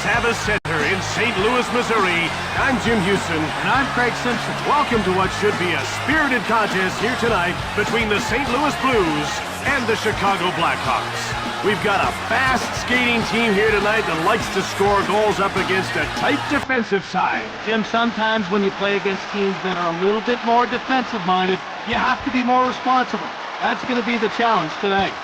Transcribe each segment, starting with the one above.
Savas Center in St. Louis, Missouri. I'm Jim Houston. And I'm Craig Simpson. Welcome to what should be a spirited contest here tonight between the St. Louis Blues and the Chicago Blackhawks. We've got a fast skating team here tonight that likes to score goals up against a tight defensive side. Jim, sometimes when you play against teams that are a little bit more defensive-minded, you have to be more responsible. That's going to be the challenge tonight.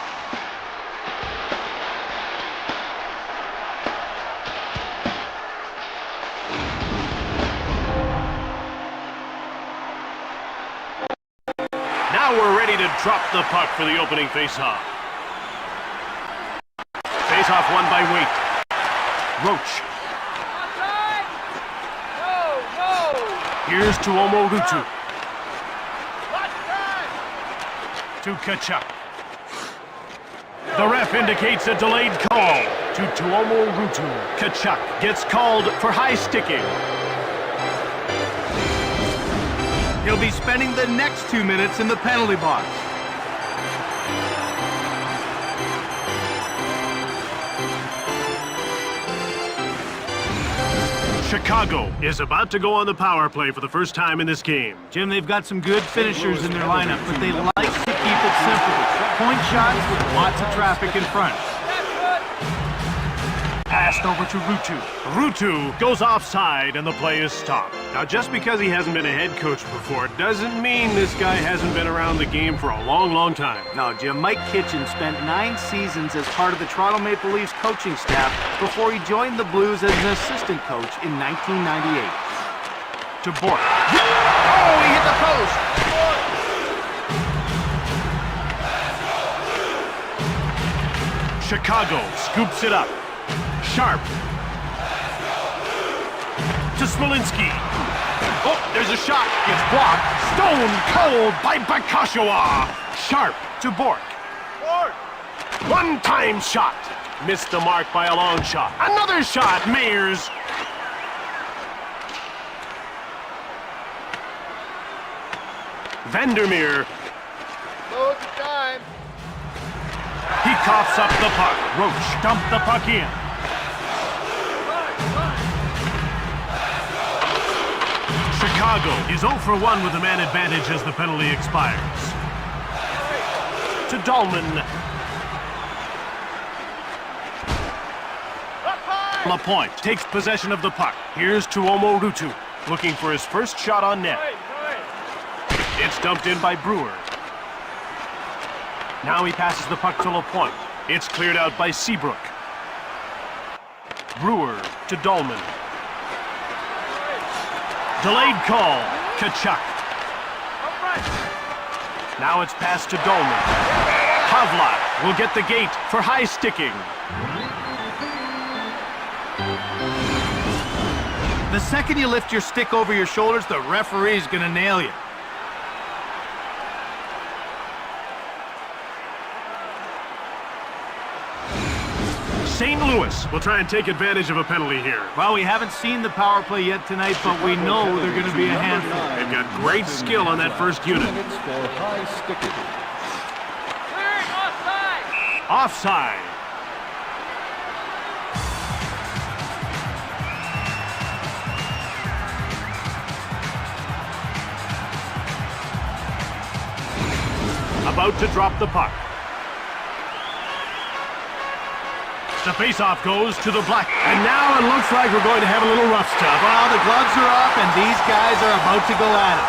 Now we're ready to drop the puck for the opening faceoff. Faceoff won by Waite. Roach. Here's to Omorutu. To Kachuk. The ref indicates a delayed call to Tuomo Rutu. Kachuk gets called for high sticking. He'll be spending the next 2 minutes in the penalty box. Chicago is about to go on the power play for the first time in this game. Jim, they've got some good finishers in their lineup, but they like to keep it simple. Point shots with lots of traffic in front. Passed over to Rutu. Rutu goes offside and the play is stopped. Now, just because he hasn't been a head coach before doesn't mean this guy hasn't been around the game for a long, long time. No, Jim, Mike Kitchen spent 9 seasons as part of the Toronto Maple Leafs coaching staff before he joined the Blues as an assistant coach in 1998. To Bork. Oh, he hit the post! Chicago scoops it up. Sharp. To Smolinski. Oh, there's a shot. Gets blocked. Stone cold by Bakashawa. Sharp to Bork. One-time shot. Missed the mark by a long shot. Another shot. Mayers. Vandermeer. Time. He coughs up the puck. Roach dumped the puck in. Chicago is 0 for 1 with the man advantage as the penalty expires. To Dahlman. Lapointe takes possession of the puck. Here's to Omorutu, looking for his first shot on net. It's dumped in by Brewer. Now he passes the puck to Lapointe. It's cleared out by Seabrook. Brewer to Dahlman. Delayed call. Kachuk. Now it's passed to Dahlman. Havlat will get the gate for high sticking. The second you lift your stick over your shoulders, the referee's gonna nail you. St. Louis will try and take advantage of a penalty here. Well, we haven't seen the power play yet tonight, but we know they're going to be a handful. They've got great skill on that first unit. Offside. About to drop the puck. The faceoff goes to the Black. And now it looks like we're going to have a little rough stuff. Well, the gloves are off, and these guys are about to go at it.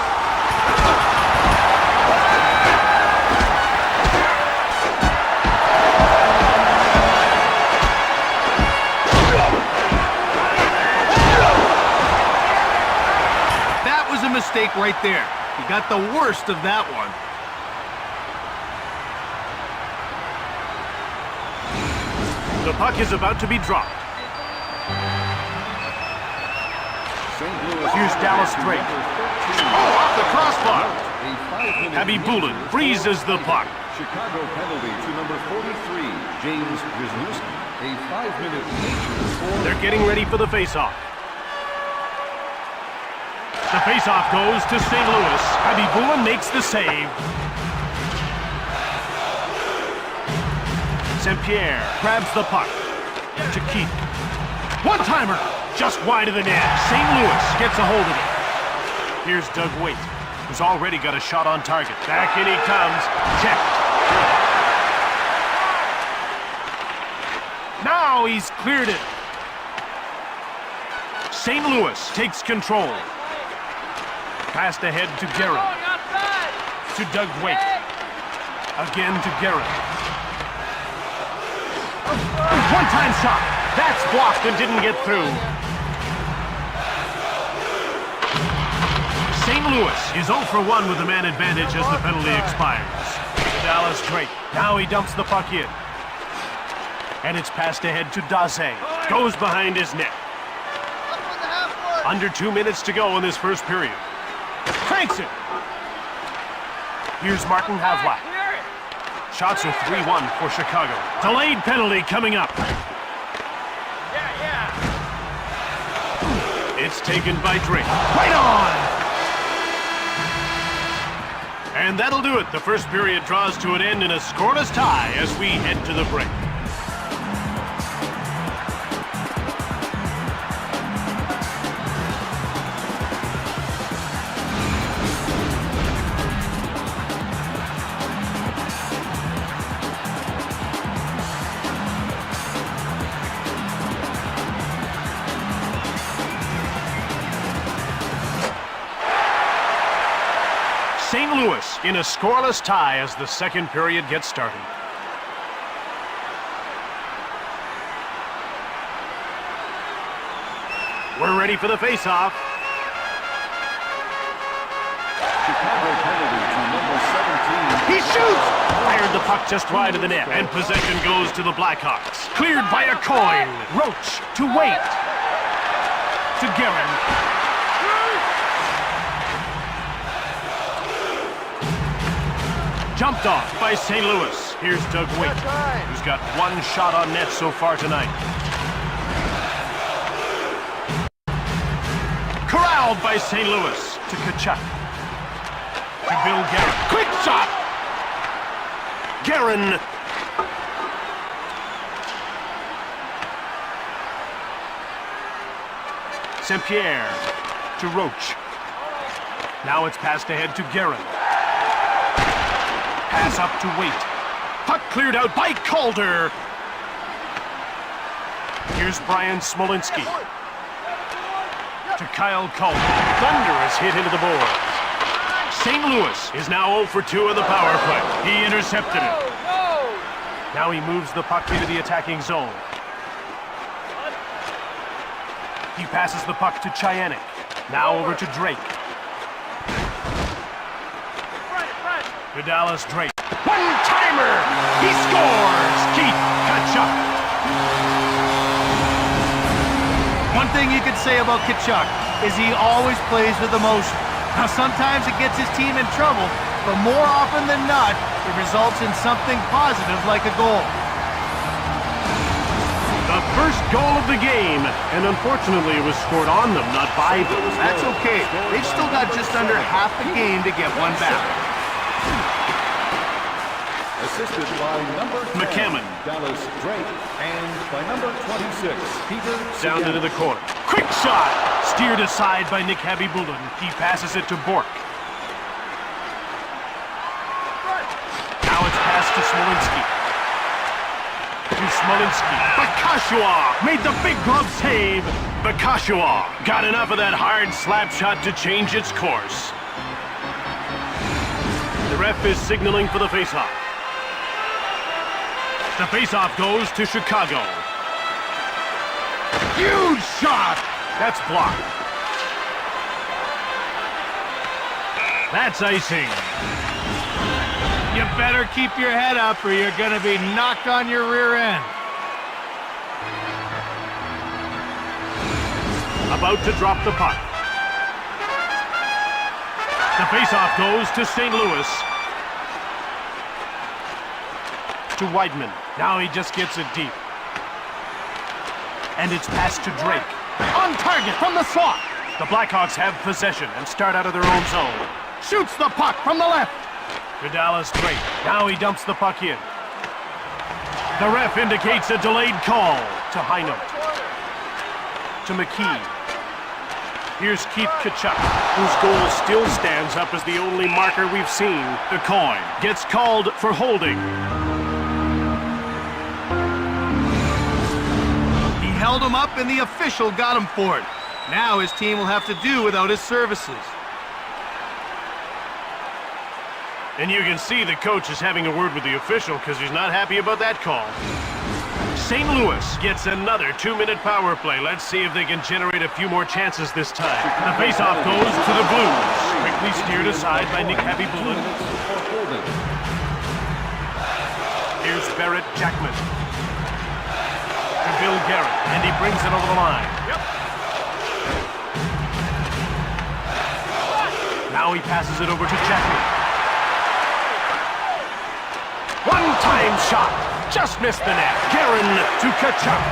That was a mistake right there. He got the worst of that one. The puck is about to be dropped. Here's Dallas Drake. Oh, off the crossbar. Habibulin freezes the puck. Chicago penalty to number 43, James Wisniewski. A 5-minute nature. They're getting ready for the faceoff. The faceoff goes to St. Louis. Habibulin makes the save. St. Pierre grabs the puck to Keith. One-timer, just wide of the net. St. Louis gets a hold of it. Here's Doug Waite, who's already got a shot on target. Back in he comes. Check. Now he's cleared it. St. Louis takes control. Passed ahead to Garrett. To Doug Waite. Again to Garrett. One-time shot. That's blocked and didn't get through. St. Louis is 0 for 1 with the man advantage as the penalty expires. Dallas Drake. Now he dumps the puck in. And it's passed ahead to Daze. Goes behind his net. Under 2 minutes to go in this first period. Cranks it. Here's Martin Havlat. Shots are 3-1 for Chicago. Delayed penalty coming up. It's taken by Drake. Right on! And that'll do it. The first period draws to an end in a scoreless tie as we head to the break. St. Louis in a scoreless tie as the second period gets started. We're ready for the face-off. Chicago penalty to number 17. He shoots! Fired the puck just wide of the net, and possession goes to the Blackhawks. Cleared by a coin. Roach to Waite. To Guerin. Jumped off by St. Louis. Here's Doug Waite, who's got one shot on net so far tonight. Corralled by St. Louis to Tkachuk. To Bill Guerin. Quick shot! Guerin. St. Pierre to Roach. Now it's passed ahead to Guerin. Pass up to Waite. Puck cleared out by Calder. Here's Brian Smolinski. To Kyle Calder. Thunderous hit into the boards. St. Louis is now 0 for 2 on the power play. He intercepted it. Now he moves the puck into the attacking zone. He passes the puck to Chayanik. Now over to Drake. To Dallas Drake. One-timer! He scores! Keith Tkachuk. One thing you could say about Tkachuk is he always plays with emotion. Now, sometimes it gets his team in trouble, but more often than not, it results in something positive like a goal. The first goal of the game, and unfortunately it was scored on them, not by them. That's okay. They've still got just under half the game to get one back. Assisted by number 10, McCammon. Dallas Drake, and by number 26, Peter Down into the corner. Quick shot! Steered aside by Nick Habibulin. He passes it to Bork. Now it's passed to Smolinski. To Smolinski. Bakashua made the big glove save. Bakashua got enough of that hard slap shot to change its course. The ref is signaling for the faceoff. The faceoff goes to Chicago. Huge shot! That's blocked. That's icing. You better keep your head up or you're going to be knocked on your rear end. About to drop the puck. The faceoff goes to St. Louis. To Weidman. Now he just gets it deep. And it's passed to Drake. On target from the slot. The Blackhawks have possession and start out of their own zone. Shoots the puck from the left. To Dallas Drake. Now he dumps the puck in. The ref indicates a delayed call to Heinold. to McKee. Here's Keith Tkachuk, whose goal still stands up as the only marker we've seen. The coin gets called for holding. He held him up and the official got him for it. Now his team will have to do without his services. And you can see the coach is having a word with the official because he's not happy about that call. St. Louis gets another 2-minute power play. Let's see if they can generate a few more chances this time. The faceoff goes to the Blues. Quickly steered aside by Nick Bullen. Here's Barrett Jackman. To Bill Garrett, and he brings it over the line. Now he passes it over to Jackman. One-time shot. Just missed the net. Guerin to Tkachuk.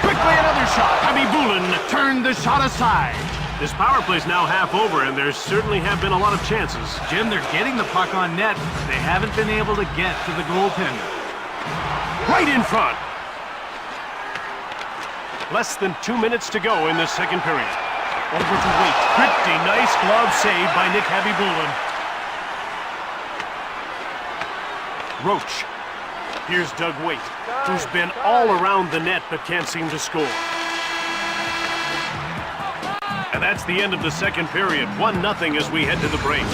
Quickly another shot. Bullen turned the shot aside. This power play's now half over, and there certainly have been a lot of chances. Jim, they're getting the puck on net. They haven't been able to get to the goaltender. Right in front. Less than 2 minutes to go in this second period. Over to Waite. Pretty nice glove save by Nick Bullen. Roach. Here's Doug Waite, who's been all around the net but can't seem to score. And that's the end of the second period. 1-0 as we head to the break.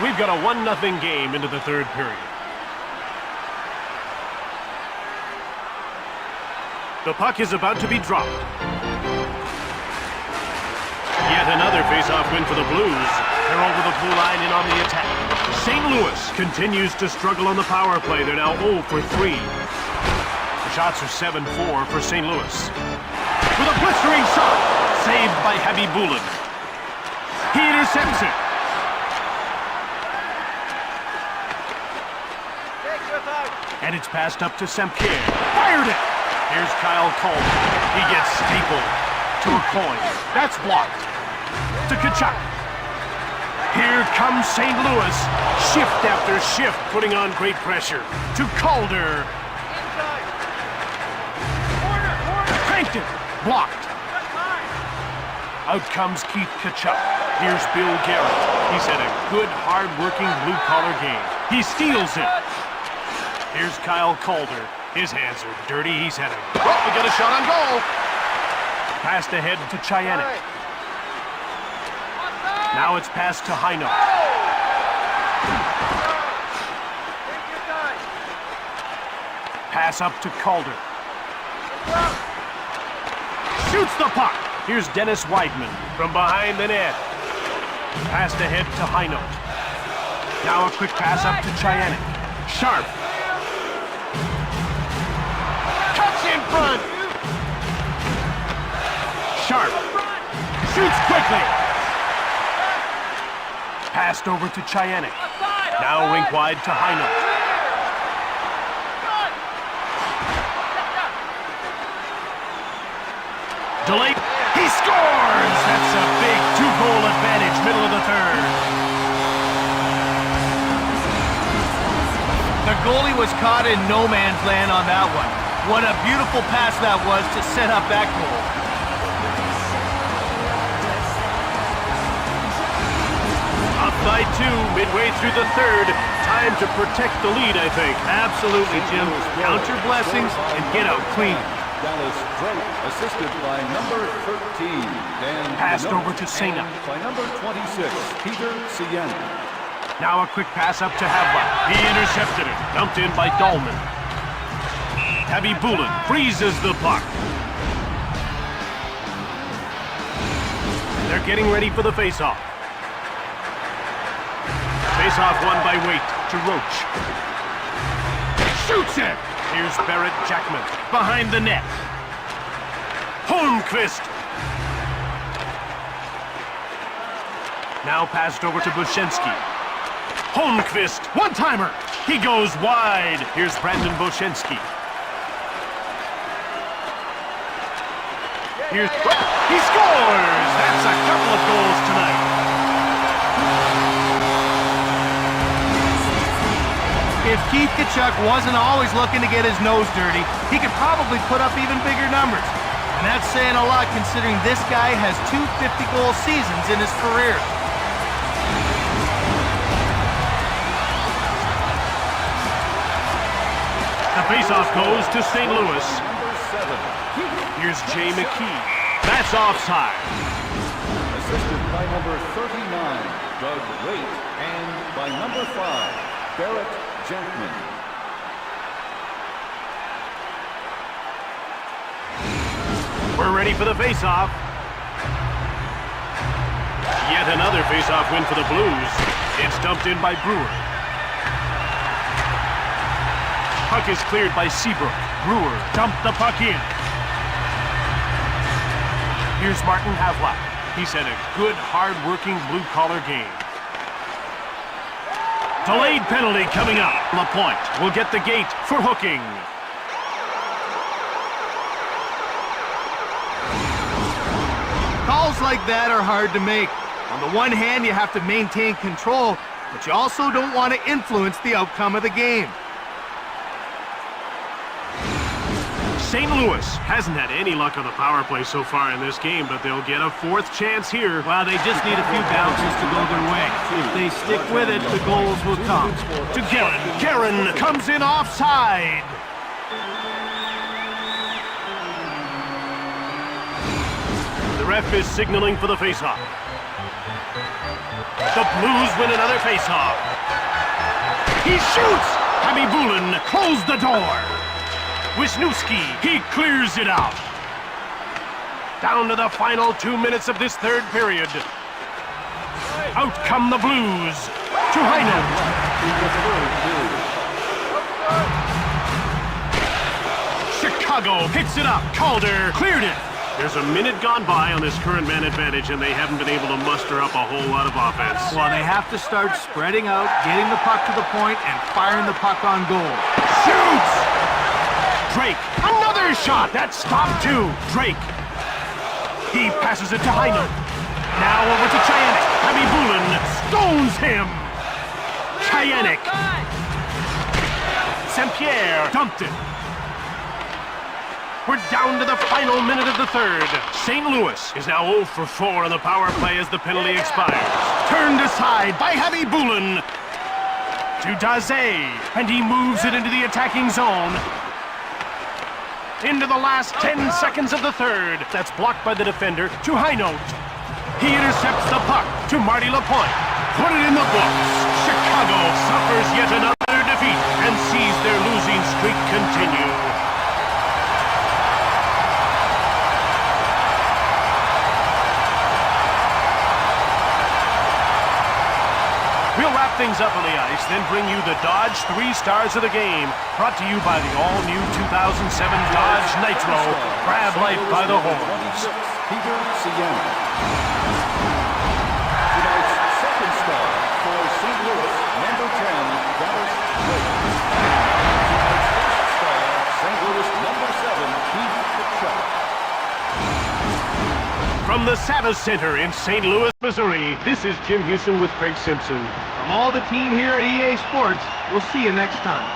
We've got a 1-0 game into the third period. The puck is about to be dropped. Yet another face-off win for the Blues. They're over the blue line and on the attack. St. Louis continues to struggle on the power play. They're now 0 for 3. The shots are 7-4 for St. Louis. With a blistering shot, saved by Bullen. He intercepts it. And it's passed up to Saint-Pierre. Fired it! Here's Kyle Coleman. He gets stapled to a coin. That's blocked. To Tkachuk. Here comes St. Louis. Shift after shift, putting on great pressure. To Calder. Cranked it. Blocked. Out comes Keith Tkachuk. Here's Bill Garrett. He's had a good, hard-working, blue-collar game. He steals it. Here's Kyle Calder. His hands are dirty. He's had a... Oh, we got a shot on goal. Passed ahead to Chayanik. Now it's passed to Heino. Pass up to Calder. Shoots the puck. Here's Dennis Weidman from behind the net. Passed ahead to Heino. Now a quick pass up to Chayanik. Sharp. In front. Sharp. Shoots quickly. Passed over to Chayanik. Now rink wide to Heino. Delayed. He scores! That's a big 2-goal advantage, middle of the third. The goalie was caught in no man's land on that one. What a beautiful pass that was to set up that goal. Up by 2, midway through the third. Time to protect the lead, I think. Absolutely, Jim. Count your blessings and get out clean. Dallas Drake, assisted by number 13, Dan Passed Renaud, over to Sena. and by number 26, Peter Sienna. Now a quick pass up to Havla. He intercepted it. Dumped in by Dolman. Tabby Bulin freezes the puck. They're getting ready for the face-off. Face-off won by Waite to Roach. Shoots it! Here's Barrett Jackman behind the net. Holmqvist. Now passed over to Bushinsky. Holmqvist, one-timer. He goes wide. Here's Brandon Bushinsky. He scores! That's a couple of goals tonight. If Keith Tkachuk wasn't always looking to get his nose dirty, he could probably put up even bigger numbers. And that's saying a lot considering this guy has 2 50-goal seasons in his career. The faceoff goes to St. Louis. Number 7, Here's Jay McKee. That's offside. assisted by number 39, Doug Waite, and by number 5, Barrett Jackman. We're ready for the faceoff. Yet another faceoff win for the Blues. It's dumped in by Brewer. Puck is cleared by Seabrook. Brewer dumped the puck in. Here's Martin Havlat. He's had a good, hard-working blue-collar game. Delayed penalty coming up. LaPointe will get the gate for hooking. Calls like that are hard to make. On the one hand, you have to maintain control, but you also don't want to influence the outcome of the game. St. Louis hasn't had any luck on the power play so far in this game, but they'll get a 4th chance here. Well, they just need a few bounces to go their way. If they stick with it, the goals will come. To Guerin. Guerin comes in offside. The ref is signaling for the faceoff. The Blues win another faceoff. He shoots! Tabby Bulin closed the door. Wisniewski, he clears it out. Down to the final 2 minutes of this 3rd period. Out come the Blues. To Heino. Chicago picks it up. Calder cleared it. There's a minute gone by on this current man advantage, and they haven't been able to muster up a whole lot of offense. Well, they have to start spreading out, getting the puck to the point, and firing the puck on goal. Shoots! Drake, another shot! That stopped too. Drake. He passes it to Heino. Now over to Chayanik. Tabby Bulin stones him. Chayanik. St. Pierre dumped it. We're down to the final minute of the 3rd. St. Louis is now 0 for 4 on the power play as the penalty expires. Turned aside by Tabby Bulin. To Daze, and he moves it into the attacking zone. Into the last 10 seconds of the 3rd. That's blocked by the defender to Heino. He intercepts the puck to Marty LaPointe. Put it in the books. Chicago suffers yet another defeat and sees their losing streak continue. We'll wrap things up on the ice, then bring you the Dodge 3 Stars of the Game, brought to you by the all-new 2007 Dodge Nitro. Grab life by the horns. Peter Sienna. Tonight's 2nd star for St. Louis, number 10, Dallas Drake. Tonight's 1st star, St. Louis, number 7, Keith Tkachuk. From the Savas Center in St. Louis, Missouri, this is Tim Houston with Craig Simpson. From all the team here at EA Sports, we'll see you next time.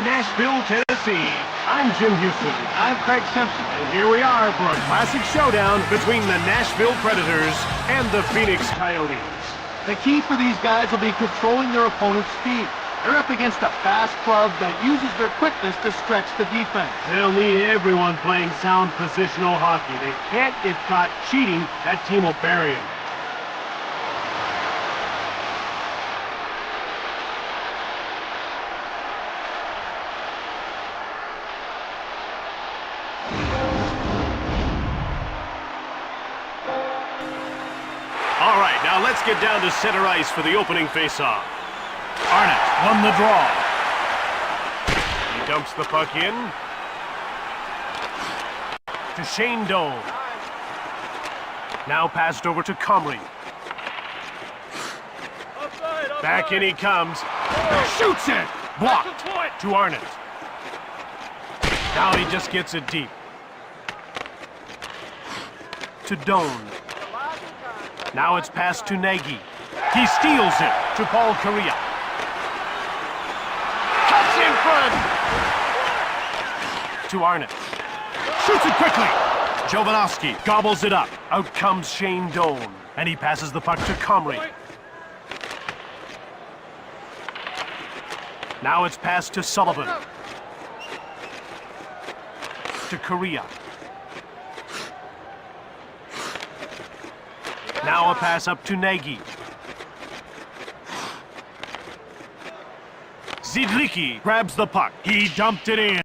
Nashville, Tennessee. I'm Jim Houston. I'm Craig Simpson. And here we are for a classic showdown between the Nashville Predators and the Phoenix Coyotes. The key for these guys will be controlling their opponent's speed. They're up against a fast club that uses their quickness to stretch the defense. They'll need everyone playing sound positional hockey. They can't get caught cheating. That team will bury them. All right, now let's get down to center ice for the opening faceoff. Arnott won the draw. He dumps the puck in to Shane Doan. Now passed over to Comrie. Back in he comes. Shoots it! Blocked to Arnott. Now he just gets it deep. To Doan. Now it's passed to Nagy. He steals it to Paul Kariya. Cuts in front! To Arnott. Shoots it quickly! Jovanovski gobbles it up. Out comes Shane Doan. And he passes the puck to Comrie. Now it's passed to Sullivan. To Kariya. Now a pass up to Nagy. Zidlicki grabs the puck. He dumped it in.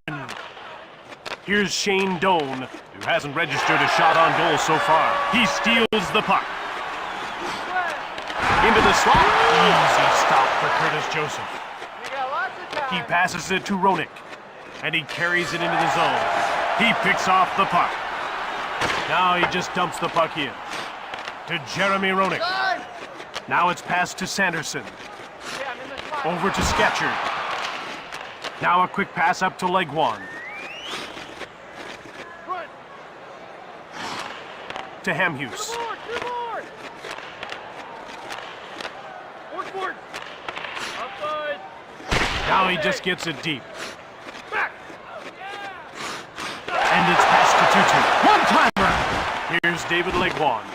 Here's Shane Doan, who hasn't registered a shot on goal so far. He steals the puck. Into the slot. Easy stop for Curtis Joseph. He passes it to Roenick, and he carries it into the zone. He picks off the puck. Now he just dumps the puck in. To Jeremy Roenick. Now it's passed to Sanderson. Over to Sketcher. Now a quick pass up to Legwand. To Hamhuis. Now he just gets it deep. And it's passed to Tutu. One-timer! Here's David Legwand.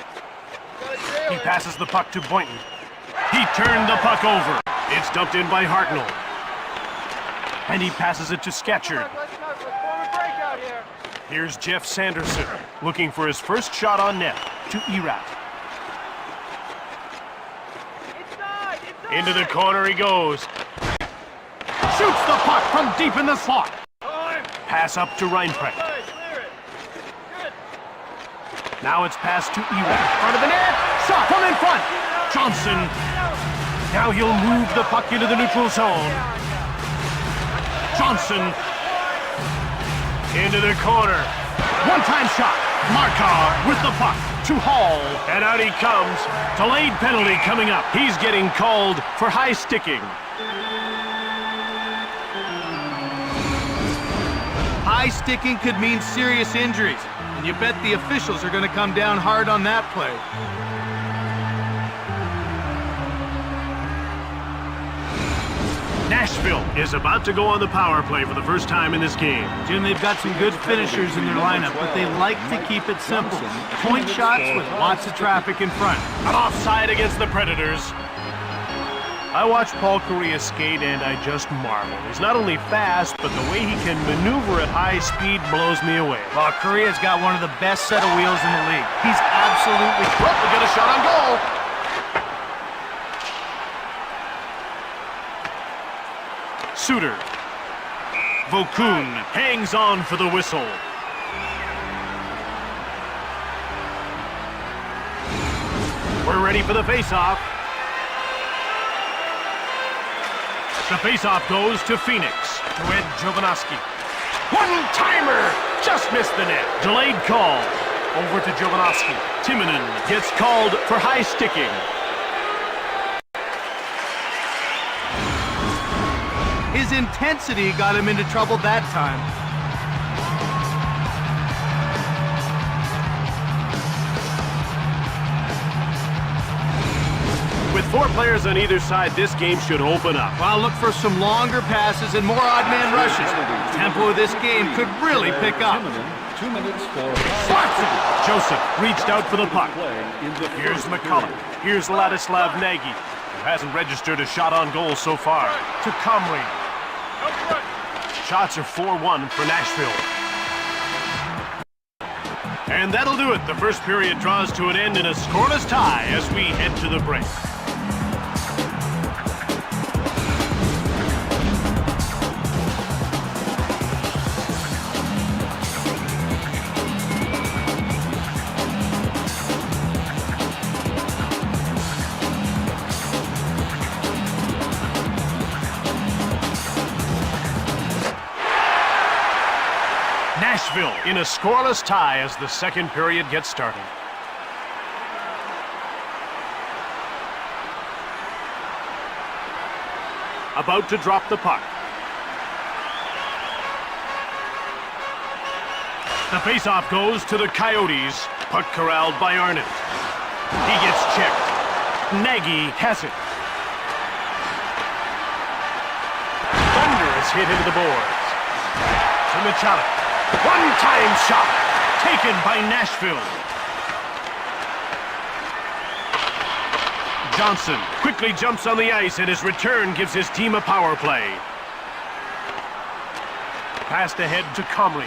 He passes the puck to Boynton. He turned the puck over. It's dumped in by Hartnell. And he passes it to Sketcher. Here's Jeff Sanderson, looking for his first shot on net, to Erat. Into the corner he goes. Shoots the puck from deep in the slot. Pass up to Reinprecht. Now it's passed to Erat. Front of the net. Shot from in front. Johnson. Now he'll move the puck into the neutral zone. Johnson. Into the corner. One-time shot. Markov with the puck to Hall. And out he comes. Delayed penalty coming up. He's getting called for high sticking. High sticking could mean serious injuries. And you bet the officials are going to come down hard on that play. Nashville is about to go on the power play for the first time in this game. Jim, they've got some good finishers in their lineup, but they like to keep it simple. Point shots with lots of traffic in front. An offside against the Predators. I watched Paul Kariya skate and I just marvel. He's not only fast, but the way he can maneuver at high speed blows me away. Well, Kariya's got one of the best set of wheels in the league. He's absolutely... Well, we get a shot on goal. Suter. Vokun hangs on for the whistle. We're ready for the face-off. The face-off goes to Phoenix, to Ed Jovanovski. One-timer! Just missed the net. Delayed call. Over to Jovanovski. Timonen gets called for high sticking. His intensity got him into trouble that time. With 4 players on either side, this game should open up. Well, look for some longer passes and more odd man rushes. The tempo of this game could really pick up. 2 minutes for Joseph reached out for the puck. Here's McCullough. Here's Ladislav Nagy, who hasn't registered a shot on goal so far. To Comrie. Shots are 4-1 for Nashville. And that'll do it. The first period draws to an end in a scoreless tie as we head to the break. Nashville in a scoreless tie as the second period gets started. About to drop the puck. The faceoff goes to the Coyotes. Puck corralled by Arnott. He gets checked. Nagy has it. Thunderous hit into the boards. To Machalik. One-time shot taken by Nashville. Johnson quickly jumps on the ice and his return gives his team a power play. Passed ahead to Comrie.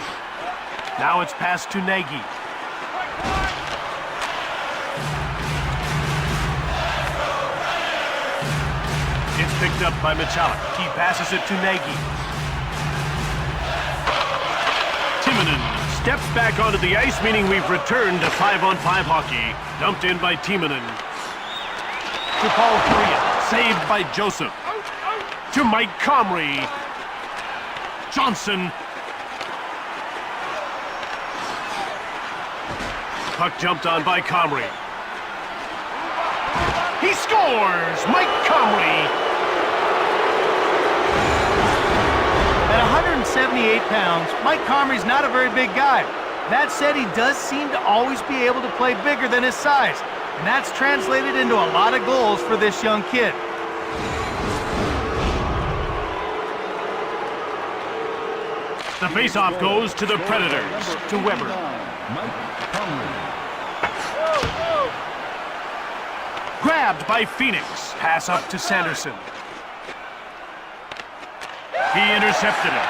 Now it's passed to Nagy. It's picked up by Machalik. He passes it to Nagy. Timonen steps back onto the ice, meaning we've returned to 5-on-5 hockey. Dumped in by Timonen. To Paul Kariya. Saved by Joseph. To Mike Comrie. Johnson. Puck jumped on by Comrie. He scores! Mike Comrie. At 178 pounds, Mike Comrie's not a very big guy. That said, he does seem to always be able to play bigger than his size, and that's translated into a lot of goals for this young kid. The faceoff goes to the Predators, to Weber. Mike Comrie. Grabbed by Phoenix. Pass up to Sanderson. He intercepted it.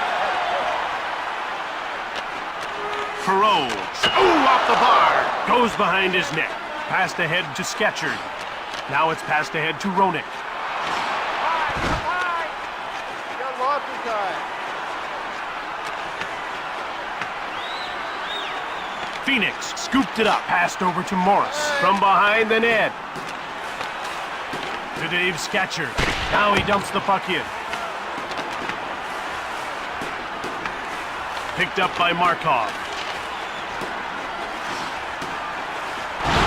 Perot. Ooh, off the bar. Goes behind his net. Passed ahead to Skechard. Now it's passed ahead to Roenick. You got lots of time. Phoenix scooped it up. Passed over to Morris. From behind the net. To Dave Skechard. Now he dumps the puck in. Picked up by Markov.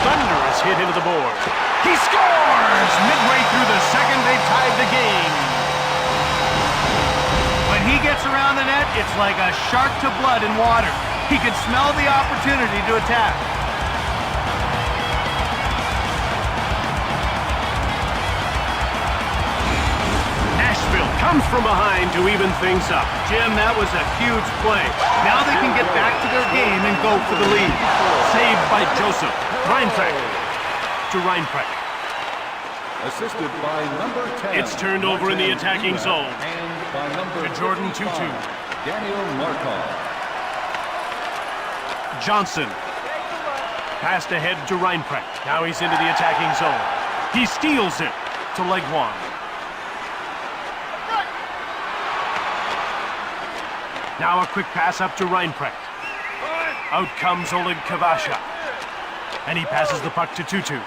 Thunderous hit into the board. He scores! Midway through the second, they tied the game. When he gets around the net, it's like a shark to blood in water. He can smell the opportunity to attack. Nashville comes from behind to even things up. Jim, that was a huge play. Now they can get back to their game and go for the lead. Saved by Joseph. Reinprecht to Reinprecht. Assisted by number 10. It's turned over in the attacking zone. And by number To Jordan 2-2. 55, Daniel Markov. Johnson. Passed ahead to Reinprecht. Now he's into the attacking zone. He steals it to Legwand. Now a quick pass up to Reinprecht. Out comes Oleg Kvasha. And he passes the puck to Tutu.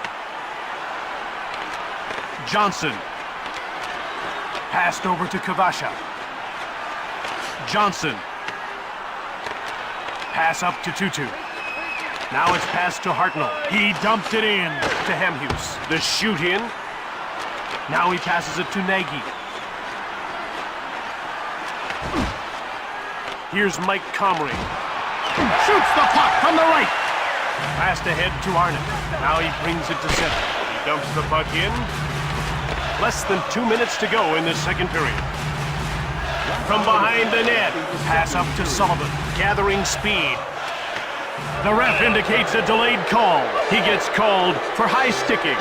Johnson. Passed over to Kvasha. Johnson. Pass up to Tutu. Now it's passed to Hartnell. He dumped it in to Hemhus. The shoot in. Now he passes it to Nagy. Here's Mike Comrie. Shoots the puck from the right. Passed ahead to Arnott. Now he brings it to center. He dumps the puck in. Less than 2 minutes to go in this second period. From behind the net, pass up to Sullivan, gathering speed. The ref indicates a delayed call. He gets called for high sticking.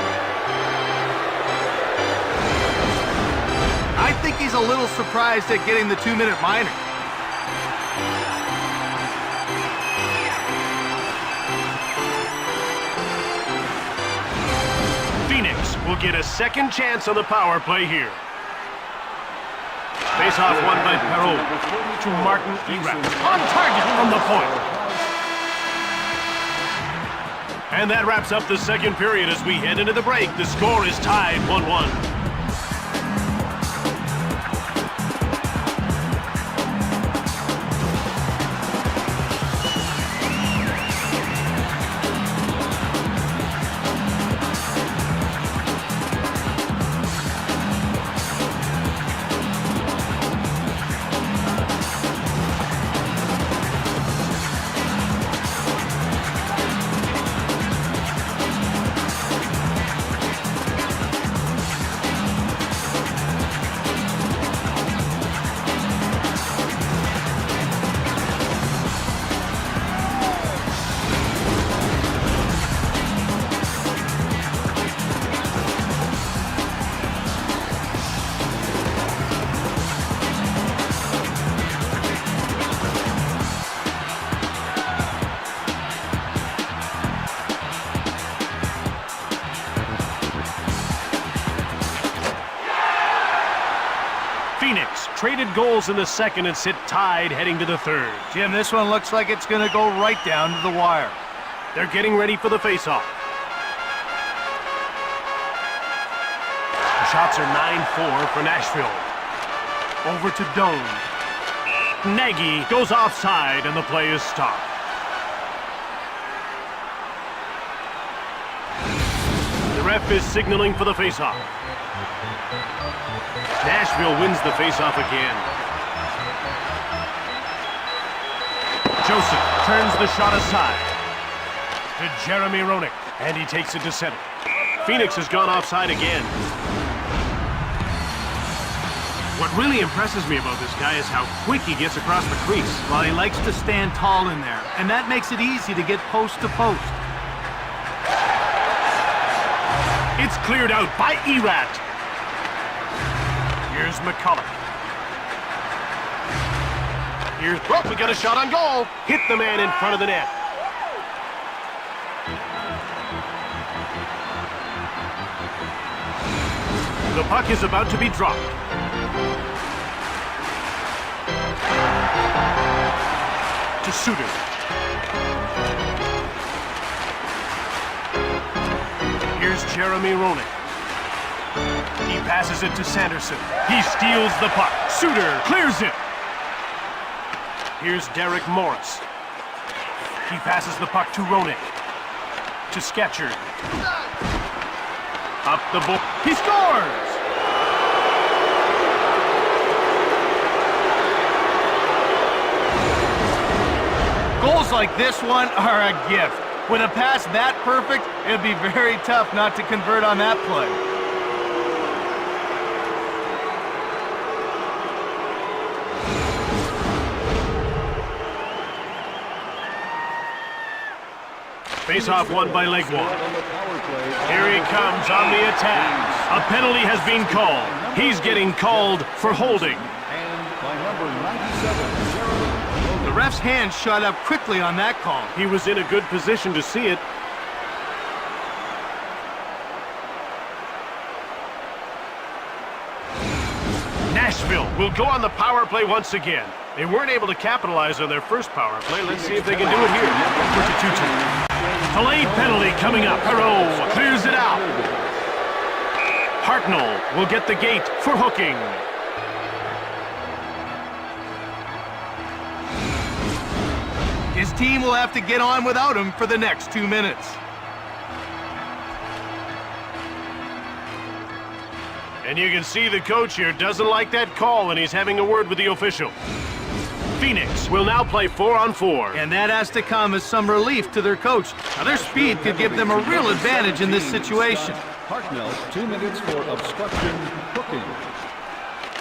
I think he's a little surprised at getting the 2-minute minor. Phoenix will get a second chance on the power play here. Face-off won by Perrault to Martin Erat. On target from the point. And that wraps up the second period as we head into the break. The score is tied 1-1. Phoenix traded goals in the second and sit tied heading to the third. Jim, this one looks like it's going to go right down to the wire. They're getting ready for the faceoff. The shots are 9-4 for Nashville. Over to Doan. Nagy goes offside and the play is stopped. The ref is signaling for the faceoff. Nashville wins the faceoff again. Joseph turns the shot aside to Jeremy Roenick, and he takes it to center. Phoenix has gone offside again. What really impresses me about this guy is how quick he gets across the crease. Well, he likes to stand tall in there, and that makes it easy to get post to post. It's cleared out by Erat. Here's McCulloch. We got a shot on goal. Hit the man in front of the net. The puck is about to be dropped. To Suter. Here's Jeremy Roenick. He passes it to Sanderson. He steals the puck. Suter clears it. Here's Derek Morris. He passes the puck to Roenick. To Sketcherd. Up the book. He scores! Goals like this one are a gift. With a pass that perfect, it'd be very tough not to convert on that play. Face-off won by Legwall. Here he comes on the attack. A penalty has been called. He's getting called for holding. And by number 97, Jeremy. The ref's hand shot up quickly on that call. He was in a good position to see it. Nashville will go on the power play once again. They weren't able to capitalize on their first power play. Let's see if they can do it here. Push it 2-2. Delayed penalty coming up. Perrault clears it out. Hartnell will get the gate for hooking. His team will have to get on without him for the next 2 minutes. And you can see the coach here doesn't like that call, and he's having a word with the official. Phoenix will now play 4-on-4. And that has to come as some relief to their coach. Now, their speed could give them a real advantage in this situation. Hartnell, 2 minutes for obstruction hooking.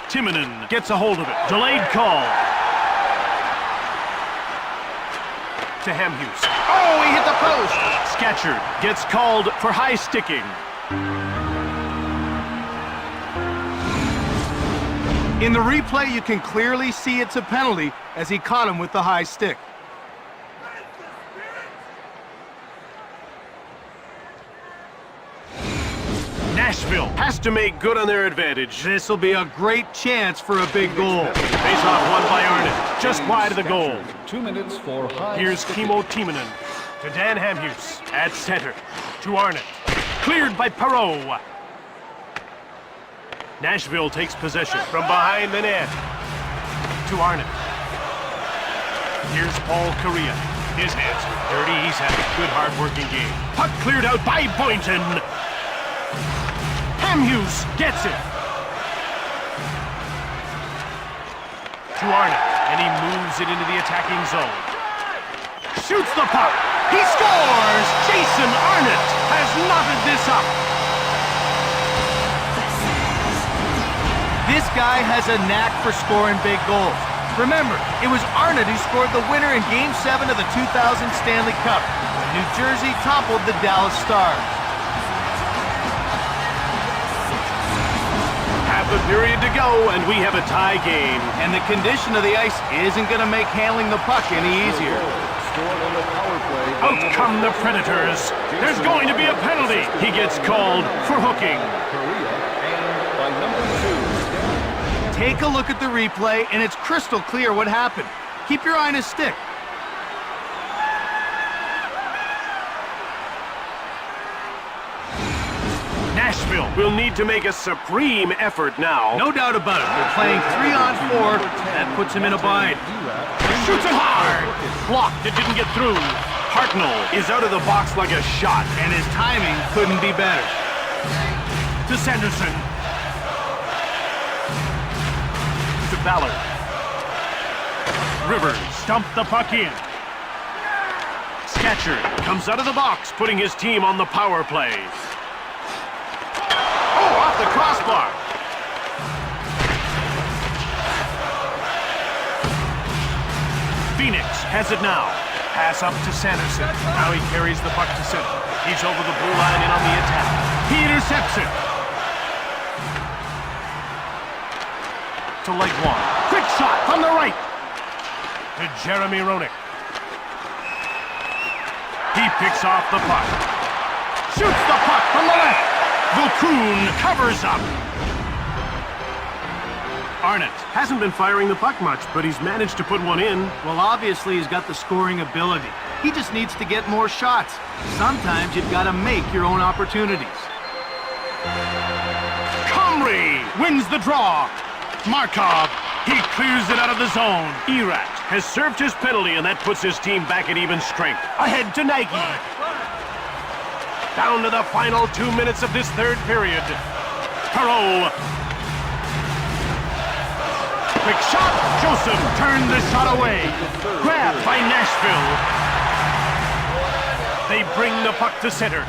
Timonen gets a hold of it. Delayed call. To Hamhuis. Oh, he hit the post. Scatchard gets called for high sticking. In the replay, you can clearly see it's a penalty as he caught him with the high stick. Nashville has to make good on their advantage. This will be a great chance for a big goal. Face-off won by Arnott, just wide of the goal. 2 minutes for high Here's sticking. Kimmo Timonen to Dan Hamhuis at center to Arnott. Cleared by Perreault. Nashville takes possession from behind the net to Arnott. Here's Paul Kariya. His hands are dirty. He's had a good, hard-working game. Puck cleared out by Boynton. Hamhuis gets it. To Arnott, and he moves it into the attacking zone. Shoots the puck. He scores! Jason Arnott has knotted this up. This guy has a knack for scoring big goals. Remember, it was Arnott who scored the winner in Game 7 of the 2000 Stanley Cup when New Jersey toppled the Dallas Stars. Half a period to go, and we have a tie game. And the condition of the ice isn't going to make handling the puck any easier. Scored on the power play. Out come the Predators. There's going to be a penalty. He gets called for hooking. Korea, and by number 2. Take a look at the replay, and it's crystal clear what happened. Keep your eye on his stick. Nashville will need to make a supreme effort now. No doubt about it. They're playing 3-on-4. That puts him in a bind. Shoots it hard. Blocked. It didn't get through. Hartnell is out of the box like a shot. And his timing couldn't be better. To Sanderson. To Ballard. Rivers dumped the puck in. Scatchard comes out of the box, putting his team on the power play. Oh, off the crossbar. Phoenix has it now. Pass up to Sanderson. Now he carries the puck to center. He's over the blue line and on the attack. He intercepts it. To Legwand. Quick shot from the right. To Jeremy Roenick. He picks off the puck. Shoots the puck from the left. Vilcoon covers up. Arnott hasn't been firing the puck much, but he's managed to put one in. Well, obviously, he's got the scoring ability. He just needs to get more shots. Sometimes you've got to make your own opportunities. Comrie wins the draw. Markov, he clears it out of the zone. Erat has served his penalty, and that puts his team back at even strength. Ahead to Nagy. Down to the final 2 minutes of this third period. Perreault. Quick shot. Joseph turned the shot away. Grabbed by Nashville. They bring the puck to center.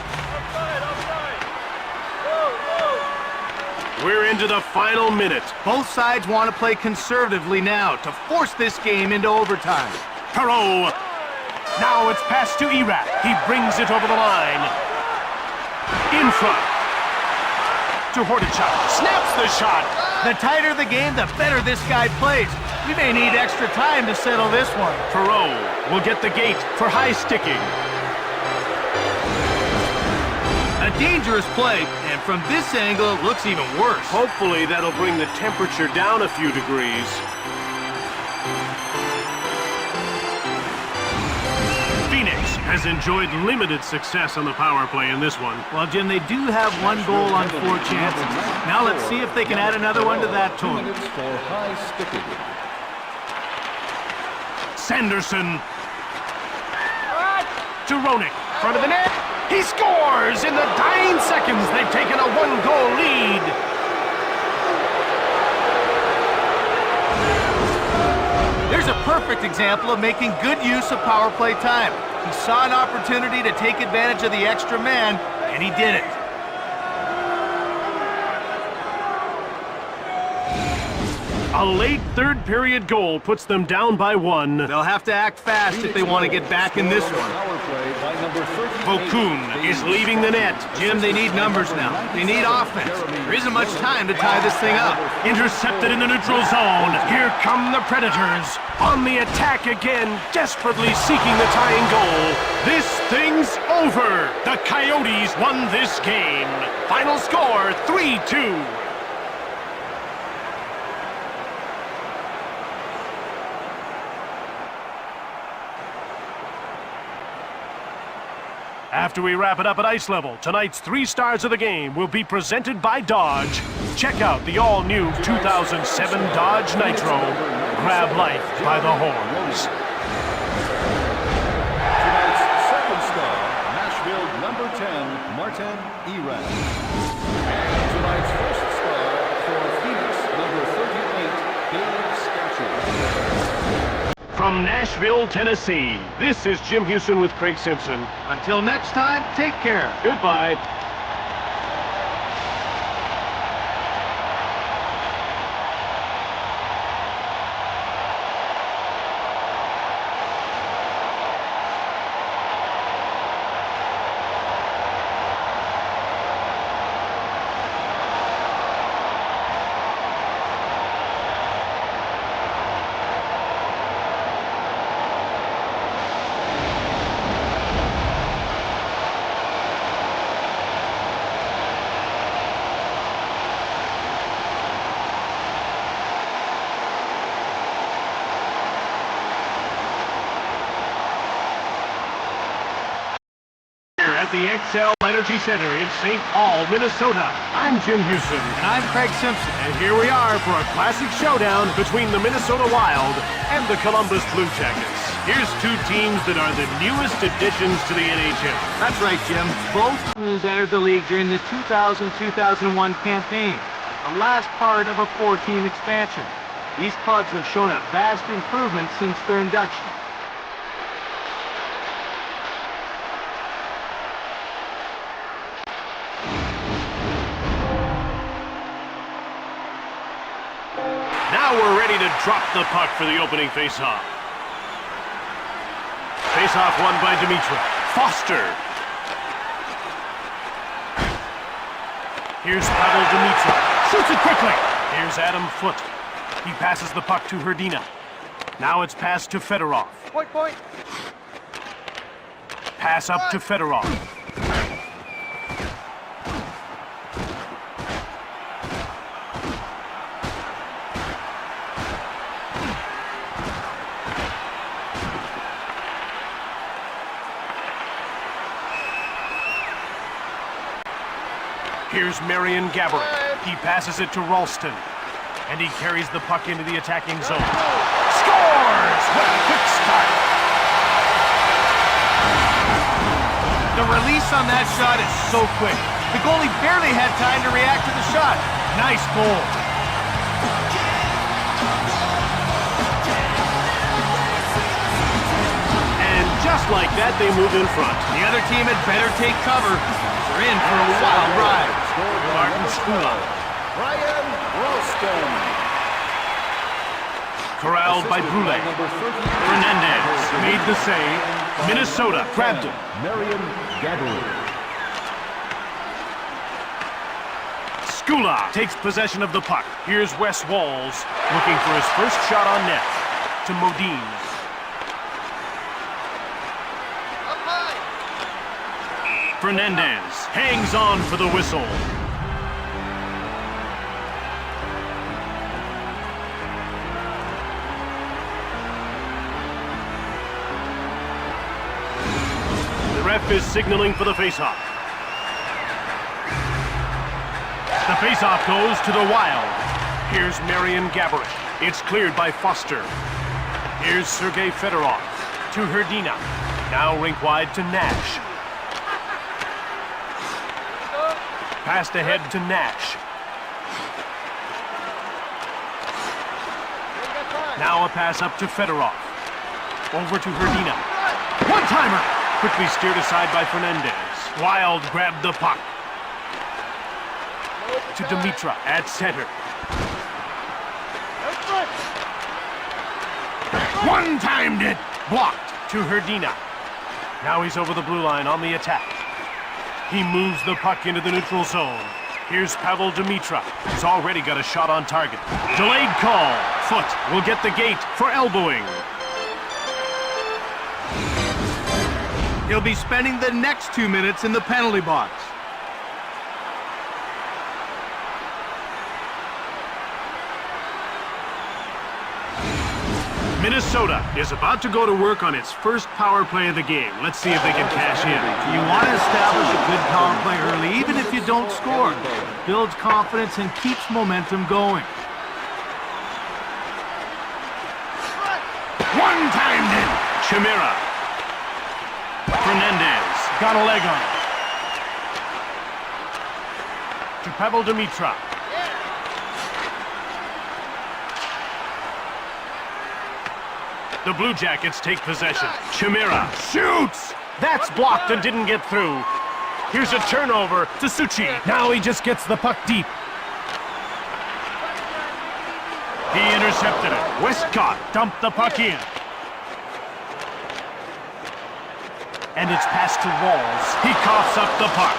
We're into the final minute. Both sides want to play conservatively now to force this game into overtime. Perreault. Now it's passed to Erat. He brings it over the line. In front. To Hordichuk. Snaps the shot. The tighter the game, the better this guy plays. We may need extra time to settle this one. Perreault will get the gate for high sticking. A dangerous play, and from this angle, it looks even worse. Hopefully that'll bring the temperature down a few degrees. Phoenix has enjoyed limited success on the power play in this one. Well, Jim, they do have 1 goal on 4 chances. Now let's see if they can add another one to that 2 total. minutes for high sticking. Sanderson. To Roenick. Front of the net. He scores! In the dying seconds, they've taken a 1-goal lead. They're Here's a perfect example of making good use of power play time. He saw an opportunity to take advantage of the extra man, and he did it. A late third period goal puts them down by 1. They'll have to act fast if they want to get back in this one. Power play by number 38. Vokun is leaving the net. Jim, they need numbers now. They need offense. There isn't much time to tie this thing up. Intercepted in the neutral zone. Here come the Predators. On the attack again, desperately seeking the tying goal. This thing's over. The Coyotes won this game. Final score, 3-2. After we wrap it up at ice level, tonight's 3 stars of the game will be presented by Dodge. Check out the all-new 2007 Dodge Nitro. Grab life by the horns. Tonight's second star, Nashville number 10, Martin Erat. And tonight's first star for Phoenix number 38, Dave Scatcher. From Nashville, Tennessee, this is Jim Houston with Craig Simpson. Until next time, take care. Goodbye. At the XL Energy Center in St. Paul, Minnesota. I'm Jim Houston. And I'm Craig Simpson. And here we are for a classic showdown between the Minnesota Wild and the Columbus Blue Jackets. Here's 2 teams that are the newest additions to the NHL. That's right, Jim. Both teams entered the league during the 2000-2001 campaign, the last part of a 4-team expansion. These clubs have shown a vast improvement since their induction. Now we're ready to drop the puck for the opening faceoff. Faceoff won by Dimitrov. Foster. Here's Pavel Dimitrov. Shoots it quickly. Here's Adam Foote. He passes the puck to Hrdina. Now it's passed to Fedorov. Point. Pass up to Fedorov. Here's Marian Gaborik. He passes it to Ralston. And he carries the puck into the attacking zone. Scores! What a quick start! The release on that shot is so quick. The goalie barely had time to react to the shot. Nice goal. And just like that, they move in front. The other team had better take cover. They're in for a wild ride. Martin Skula. Brian Ralston. Corralled by Brule. Fernandez made the save. Minnesota grabbed him. Marian Gaborik. Skula takes possession of the puck. Here's Wes Walls looking for his first shot on net. To Modine. Fernandez hangs on for the whistle. The ref is signaling for the faceoff. The faceoff goes to the Wild. Here's Marian Gaborik. It's cleared by Foster. Here's Sergei Fedorov to Hrdina. Now rink wide to Nash. Passed ahead to Nash. Now a pass up to Fedorov. Over to Hrdina. One-timer! Quickly steered aside by Fernandez. Wild grabbed the puck. To Dimitra at center. One-timed it! Blocked to Hrdina. Now he's over the blue line on the attack. He moves the puck into the neutral zone. Here's Pavel Dimitra. He's already got a shot on target. Delayed call. Foot will get the gate for elbowing. He'll be spending the next 2 minutes in the penalty box. Minnesota is about to go to work on its first power play of the game. Let's see if they can cash in. You want to establish a good power play early, even if you don't score. Builds confidence and keeps momentum going. One-timed it! Chimera. Fernandez got a leg on it. To Pavel Dimitra. The Blue Jackets take possession. Chimera shoots! That's blocked and didn't get through. Here's a turnover to Suchi. Now he just gets the puck deep. He intercepted it. Westcott dumped the puck in. And it's passed to Walls. He coughs up the puck.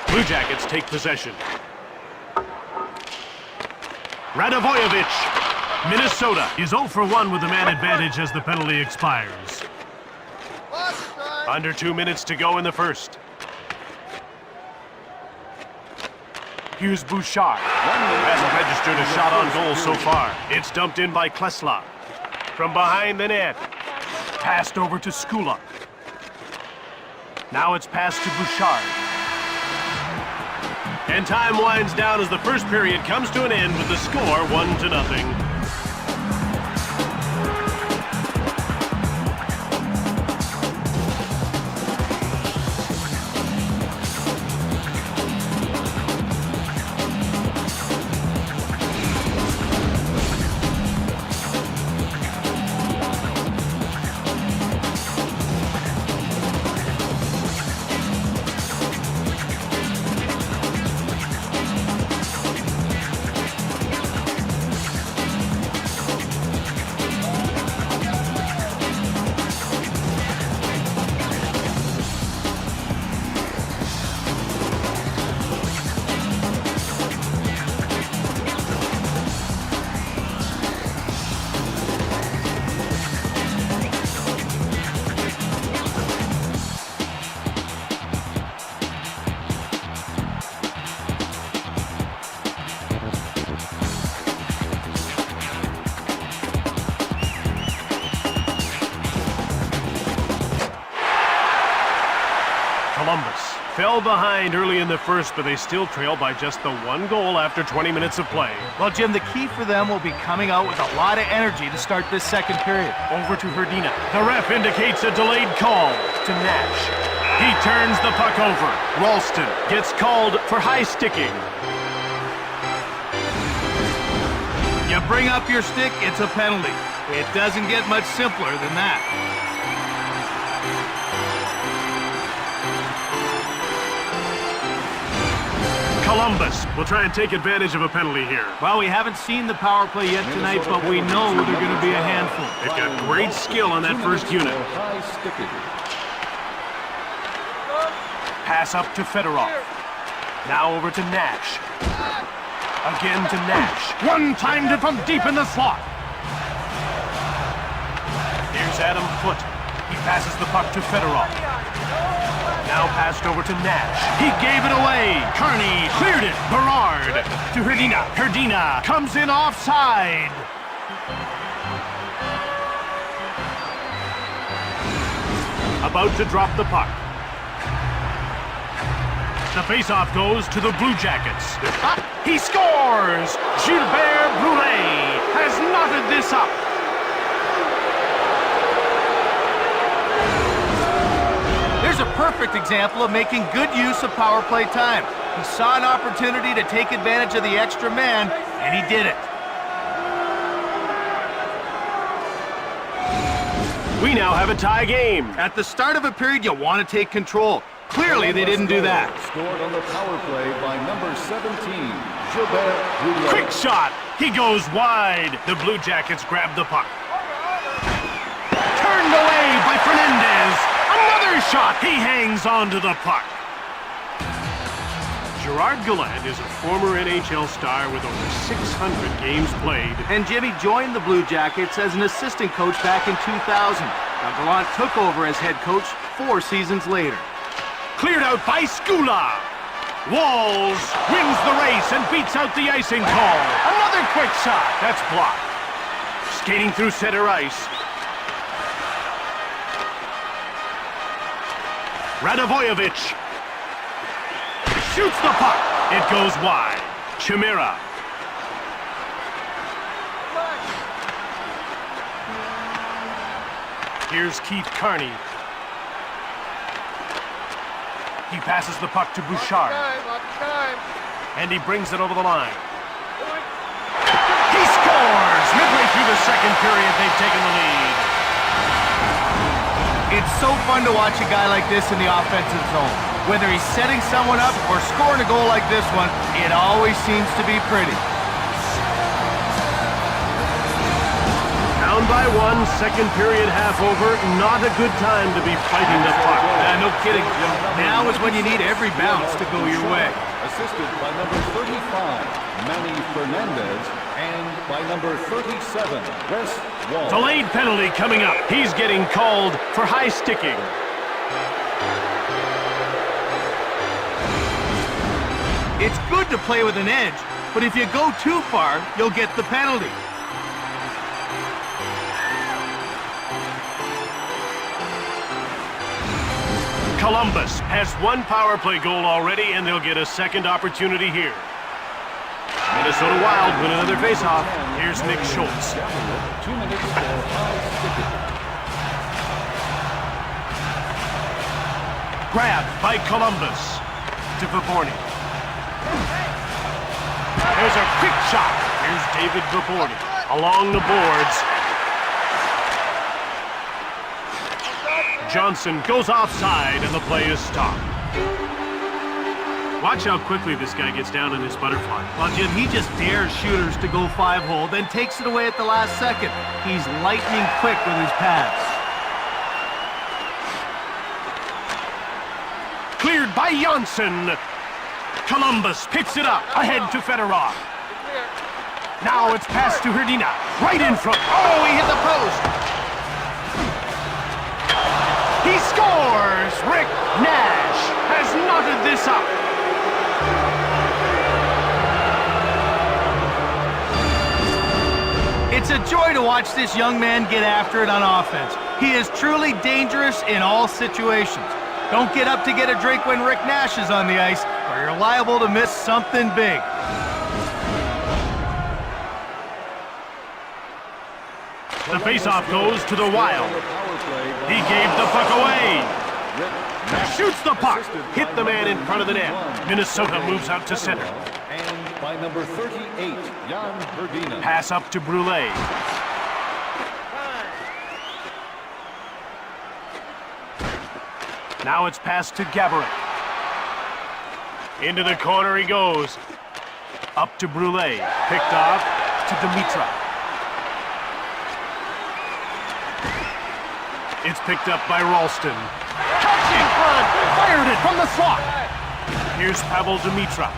Blue Jackets take possession. Radovojevic. Minnesota is 0 for 1 with the man advantage as the penalty expires. Under 2 minutes to go in the first. Here's Bouchard. Hasn't registered a shot on goal so far. It's dumped in by Klesla. From behind the net. Passed over to Skula. Now it's passed to Bouchard. And time winds down as the first period comes to an end with the score 1-0. Columbus fell behind early in the first, but they still trail by just the 1 goal after 20 minutes of play. Well, Jim, the key for them will be coming out with a lot of energy to start this second period. Over to Hrdina. The ref indicates a delayed call to Nash. He turns the puck over. Ralston gets called for high sticking. You bring up your stick, it's a penalty. It doesn't get much simpler than that. Columbus will try and take advantage of a penalty here. Well, we haven't seen the power play yet tonight, but we know they're going to be a handful. They've got great skill on that first unit. Pass up to Fedorov. Now over to Nash. Again to Nash. One-timed it from deep in the slot. Here's Adam Foote. He passes the puck to Fedorov. Now passed over to Nash. He gave it away. Kearney cleared it. Berard to Hrdina. Hrdina comes in offside. About to drop the puck. The faceoff goes to the Blue Jackets. He scores! Gilbert Brulé has knotted this up. There's a perfect example of making good use of power play time. He saw an opportunity to take advantage of the extra man, and he did it. We now have a tie game. At the start of a period, you want to take control. Clearly, they didn't do that. Scored on the power play by number 17, Gilbert Rouleau. Quick shot. He goes wide. The Blue Jackets grab the puck. Turned away by Fernandez. Another shot. He hangs on to the puck. Gerard Gallant is a former NHL star with over 600 games played. And Jimmy joined the Blue Jackets as an assistant coach back in 2000. Now Gallant took over as head coach 4 seasons later. Cleared out by Skula. Walls wins the race and beats out the icing call. Another quick shot. That's blocked. Skating through center ice. Radovojevic shoots the puck. It goes wide. Chimera. Here's Keith Carney. He passes the puck to Bouchard. Lots of time. And he brings it over the line. He scores! Midway through the second period, they've taken the lead. It's so fun to watch a guy like this in the offensive zone. Whether he's setting someone up or scoring a goal like this one, it always seems to be pretty. Down by 1, second period half over. Not a good time to be fighting the puck. No kidding, Jim. Now is when you need every bounce to go your way. Assisted by number 35, Manny Fernandez, and by number 37, Wes Wall. Delayed penalty coming up. He's getting called for high sticking. It's good to play with an edge, but if you go too far, you'll get the penalty. Columbus has 1 power play goal already, and they'll get a second opportunity here. Minnesota Wild win another faceoff. Here's Nick Schultz. 2 minutes for high sticking. Grabbed by Columbus to Vaborny. There's a quick shot. Here's David Vaborny along the boards. Johnson goes offside, and the play is stopped. Watch how quickly this guy gets down in his butterfly. Well, Jim, he just dares shooters to go 5-hole, then takes it away at the last second. He's lightning quick with his pass. Cleared by Johnson. Columbus picks it up ahead to Fedorov. Now it's passed to Hrdina. Right in front. Oh, he hit the post. He scores! Rick Nash has knotted this up. It's a joy to watch this young man get after it on offense. He is truly dangerous in all situations. Don't get up to get a drink when Rick Nash is on the ice, or you're liable to miss something big. The faceoff goes to the Wild. He gave the puck away. Shoots the puck. Hit the man in front of the net. Minnesota moves out to center. And by number 38, Jan Hrdina. Pass up to Brule. Now it's passed to Gaborik. Into the corner he goes. Up to Brule. Picked off to Dimitra. It's picked up by Ralston. Cuts in front! Fired it from the slot! Here's Pavel Dimitra.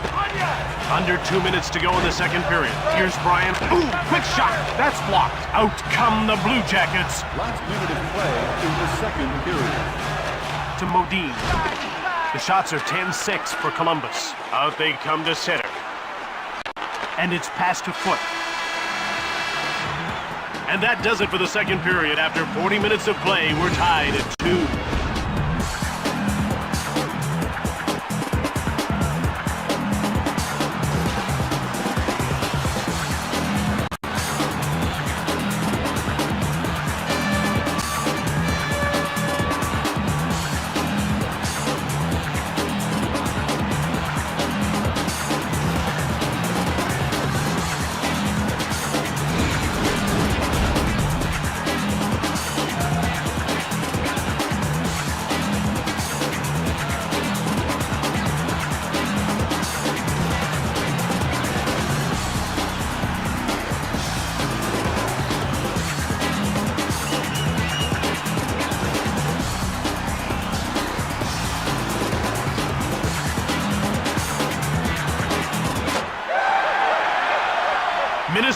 Under 2 minutes to go in the second period. Here's Brian. Ooh, quick shot! That's blocked. Out come the Blue Jackets. Last minute of play in the second period. To Modine. The shots are 10-6 for Columbus. Out they come to center. And it's passed to Foot. And that does it for the second period. After 40 minutes of play, we're tied at 2.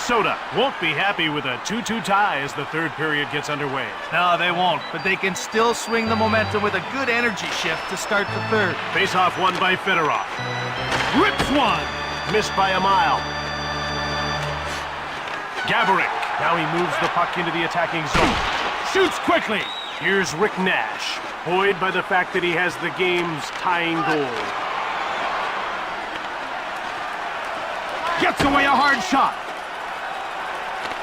Minnesota won't be happy with a 2-2 tie as the third period gets underway. No, they won't, but they can still swing the momentum with a good energy shift to start the third. Face-off won by Fedorov. Rips one. Missed by a mile. Gaborik. Now he moves the puck into the attacking zone. Shoots quickly. Here's Rick Nash, buoyed by the fact that he has the game's tying goal. Gets away a hard shot.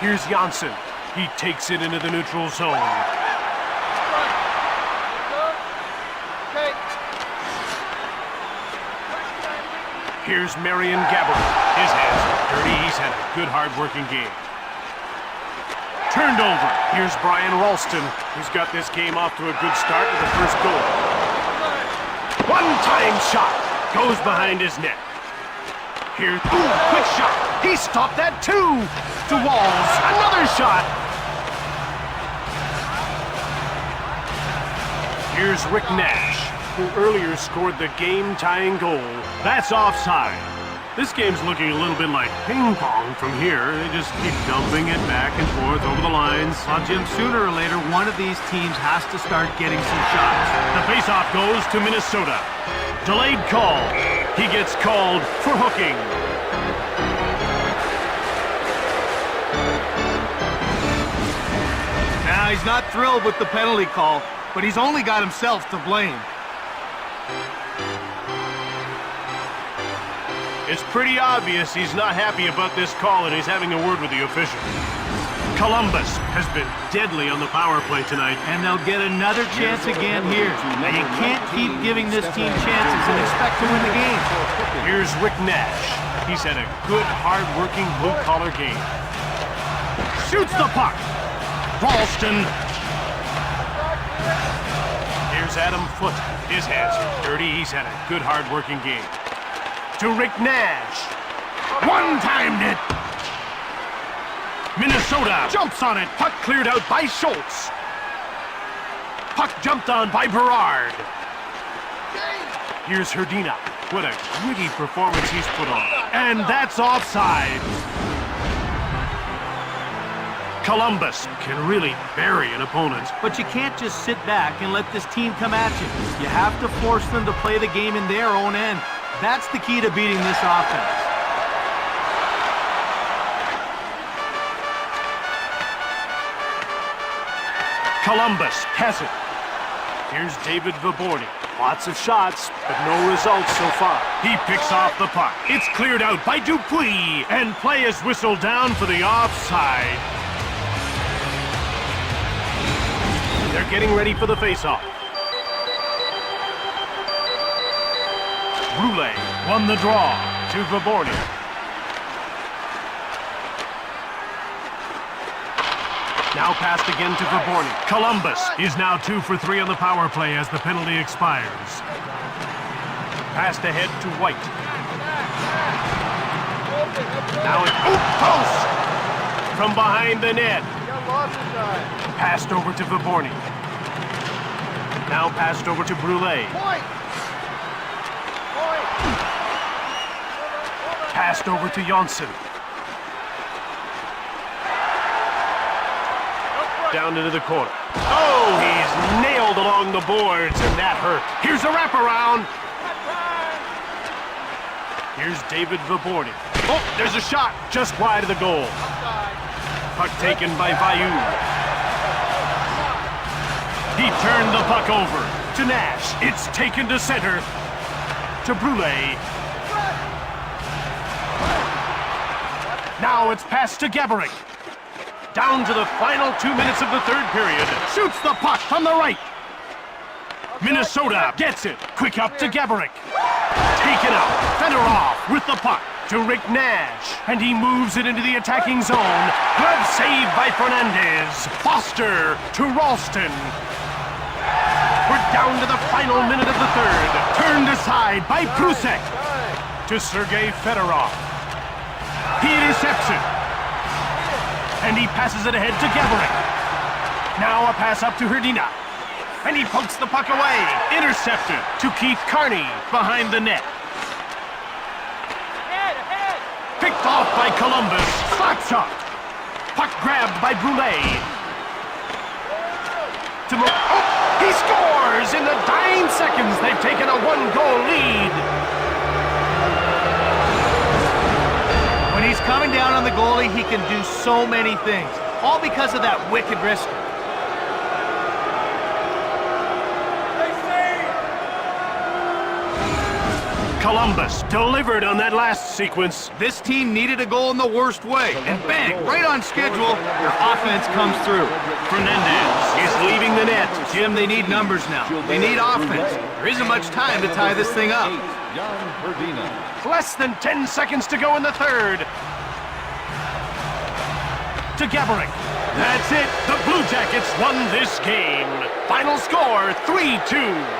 Here's Janssen. He takes it into the neutral zone. Here's Marian Gaborik. His hands are dirty. He's had a good, hard-working game. Turned over. Here's Brian Ralston, who's got this game off to a good start with the first goal. One-time shot. Goes behind his net. Here's, quick shot. He stopped that too. To Walls. Another shot. Here's Rick Nash, who earlier scored the game-tying goal. That's offside. This game's looking a little bit like ping pong from here. They just keep dumping it back and forth over the lines. Well, Jim, sooner or later, one of these teams has to start getting some shots. The faceoff goes to Minnesota. Delayed call. He gets called for hooking. Now, he's not thrilled with the penalty call, but he's only got himself to blame. It's pretty obvious he's not happy about this call, and he's having a word with the official. Columbus has been deadly on the power play tonight. And they'll get another chance again here. And you can't keep giving this team chances and expect to win the game. Here's Rick Nash. He's had a good, hard-working, blue-collar game. Shoots the puck. Ralston. Here's Adam Foote. His hands are dirty. He's had a good, hard-working game. To Rick Nash. One-timed it. Minnesota jumps on it. Puck cleared out by Schultz. Puck jumped on by Berard. Here's Herdina. What a gritty performance he's put on. And that's offside. Columbus can really bury an opponent. But you can't just sit back and let this team come at you. You have to force them to play the game in their own end. That's the key to beating this offense. Columbus has it. Here's David Viborny. Lots of shots, but no results so far. He picks off the puck. It's cleared out by Dupuis, and play is whistled down for the offside. They're getting ready for the faceoff. Brule won the draw to Viborny. Now passed again to Viborny. Columbus is now 2 for 3 on the power play as the penalty expires. Passed ahead to White. Now it's post from behind the net. Passed over to Viborny. Now passed over to Brule. Passed over to Janssen. Down into the corner. Oh, he's nailed along the boards, and that hurt. Here's a wraparound. Here's David Viborny. Oh, there's a shot just wide of the goal. Puck taken by Vayu. He turned the puck over to Nash. It's taken to center to Brule. Now it's passed to Gaborik. Down to the final 2 minutes of the third period. Shoots the puck from the right. Minnesota gets it. Quick up to Gaborik. Taken out. Fedorov with the puck to Rick Nash. And he moves it into the attacking zone. Glove saved by Fernandez. Foster to Ralston. We're down to the final minute of the third. Turned aside by Prusek to Sergei Fedorov. He intercepts it. And he passes it ahead to Gaborik. Now a pass up to Herdina. And he pokes the puck away. Intercepted to Keith Carney behind the net. Picked off by Columbus. Slap shot. Puck grabbed by Brulé. Oh, he scores! In the dying seconds, they've taken a one-goal lead. When he's coming down on the goalie, he can do so many things, all because of that wicked wrist. Columbus delivered on that last sequence. This team needed a goal in the worst way, and bang, right on schedule, their offense comes through. Fernandez is leaving the net. Jim, they need numbers now. They need offense. There isn't much time to tie this thing up. Less than 10 seconds to go in the third. To Gaborik. That's it. The Blue Jackets won this game. Final score, 3-2.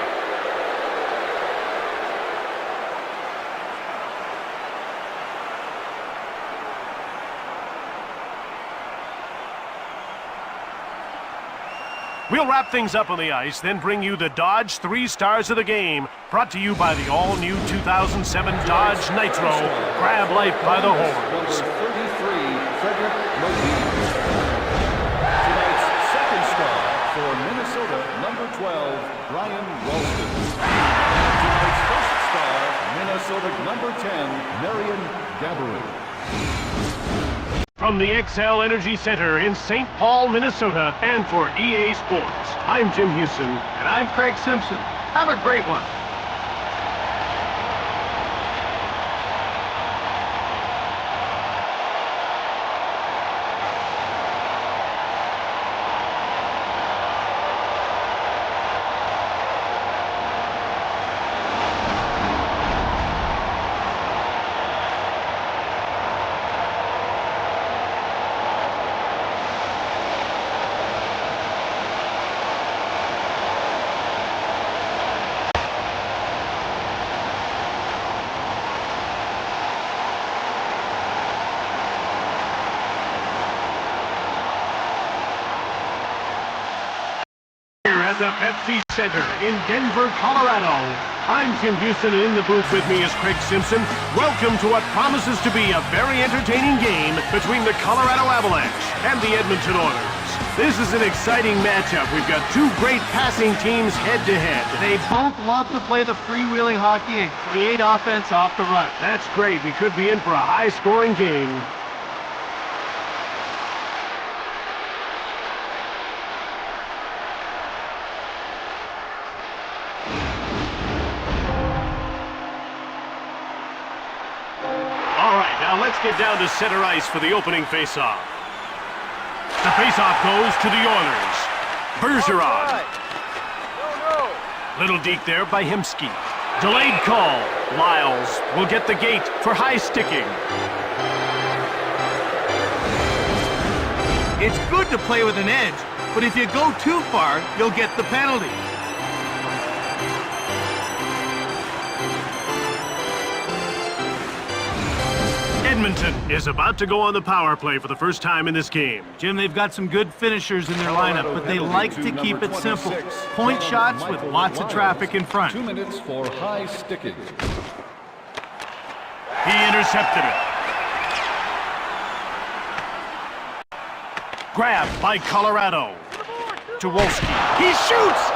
We'll wrap things up on the ice, then bring you the Dodge 3 Stars of the Game, brought to you by the all-new 2007 Dodge Nitro. Grab life by the horns. Tonight's second star for Minnesota, number 12, Brian Ralston. Tonight's first star, Minnesota, number 10, Marian Gaborik. From the XL Energy Center in St. Paul, Minnesota, and for EA Sports, I'm Jim Houston. And I'm Craig Simpson. Have a great one. At the Pepsi Center in Denver, Colorado. I'm Jim Houston, and in the booth with me is Craig Simpson. Welcome to what promises to be a very entertaining game between the Colorado Avalanche and the Edmonton Oilers. This is an exciting matchup. We've got two great passing teams head-to-head. They both love to play the freewheeling hockey and create offense off the run. That's great. We could be in for a high-scoring game. Now let's get down to center ice for the opening faceoff. The faceoff goes to the Oilers. Bergeron. No. Little deke there by Hemsky. Delayed call. Lyles will get the gate for high sticking. It's good to play with an edge, but if you go too far, you'll get the penalty. Edmonton is about to go on the power play for the first time in this game. Jim, they've got some good finishers in their lineup, but they like to keep it simple. Point shots with lots of traffic in front. 2 minutes for high sticking. He intercepted it. Grabbed by Colorado. To Wolski. He shoots!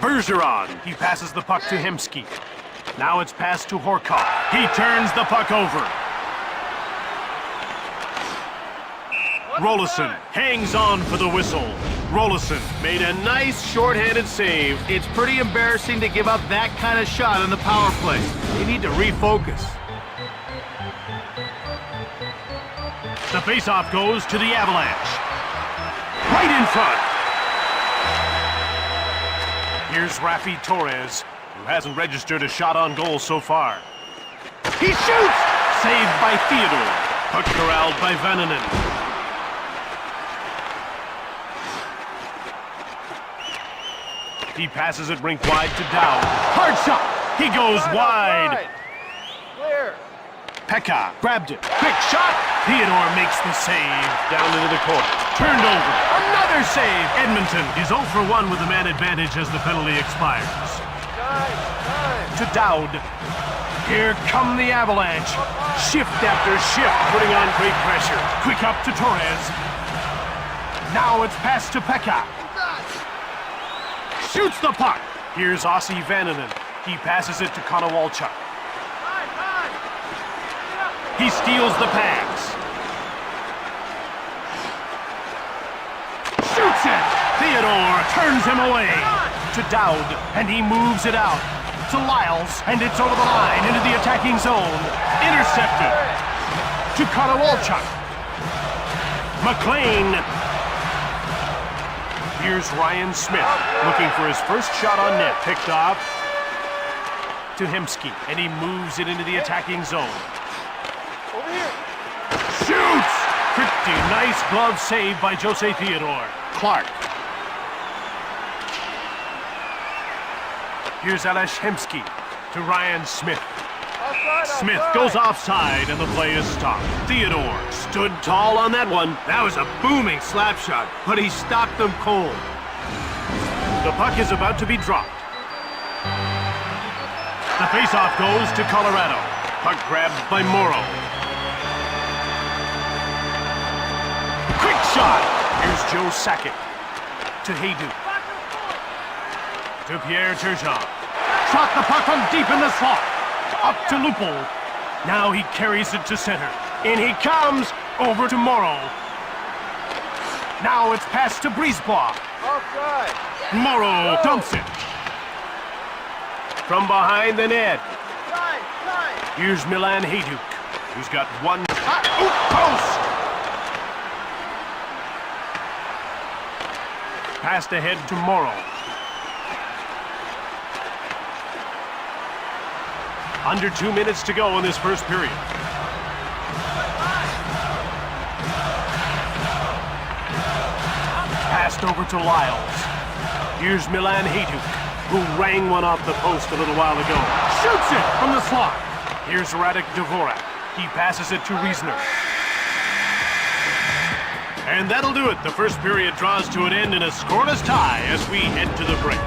Bergeron. He passes the puck to Hemsky. Now it's passed to Horkoff. He turns the puck over. Rolison hangs on for the whistle. Rolison made a nice shorthanded save. It's pretty embarrassing to give up that kind of shot on the power play. They need to refocus. The faceoff goes to the Avalanche. Right in front. Here's Rafi Torres, who hasn't registered a shot on goal so far. He shoots! Saved by Theodore. Puck corralled by Vananen. He passes it rink wide to Dowd. Hard shot! He goes wide. Clear. Pekka grabbed it. Quick shot! Theodore makes the save. Down into the corner. Turned over. Another save! Edmonton is 0 for 1 with the man advantage as the penalty expires. Time. To Dowd. Here come the Avalanche. Shift after shift, putting on great pressure. Quick up to Torres. Now it's passed to Pekka. Shoots the puck. Here's Ossi Vananen. He passes it to Konowalchuk. He steals the pass. Shoots it! Theodore turns him away. To Dowd, and he moves it out. To Lyles, and it's over the line into the attacking zone. Intercepted. To Konowalchuk. McLean. Here's Ryan Smith, looking for his first shot on net. Picked off to Hemsky, and he moves it into the attacking zone. Over here. Shoots! Pretty nice glove save by Jose Theodore. Clark. Here's Alex Hemsky to Ryan Smith. Offside, Smith offside. goes offside, and the play is stopped. Theodore stood tall on that one. That was a booming slap shot, but he stopped them cold. The puck is about to be dropped. The faceoff goes to Colorado. Puck grabbed by Morrow. Quick shot! Here's Joe Sakic to Hayduk. To Pierre Turgeon. Shot the puck from deep in the slot. Up to Lupul. Now he carries it to center. In he comes, over to Morrow. Now it's passed to Brisebois. Offside. Morrow dumps it. From behind the net. Side, side. Here's Milan Hayduk, who's got one. Post! Passed ahead to Morrow. Under 2 minutes to go in this first period. Passed over to Lyles. Here's Milan Hayduk, who rang one off the post a little while ago. Shoots it from the slot. Here's Radek Dvorak. He passes it to Riesner. And that'll do it. The first period draws to an end in a scoreless tie as we head to the break.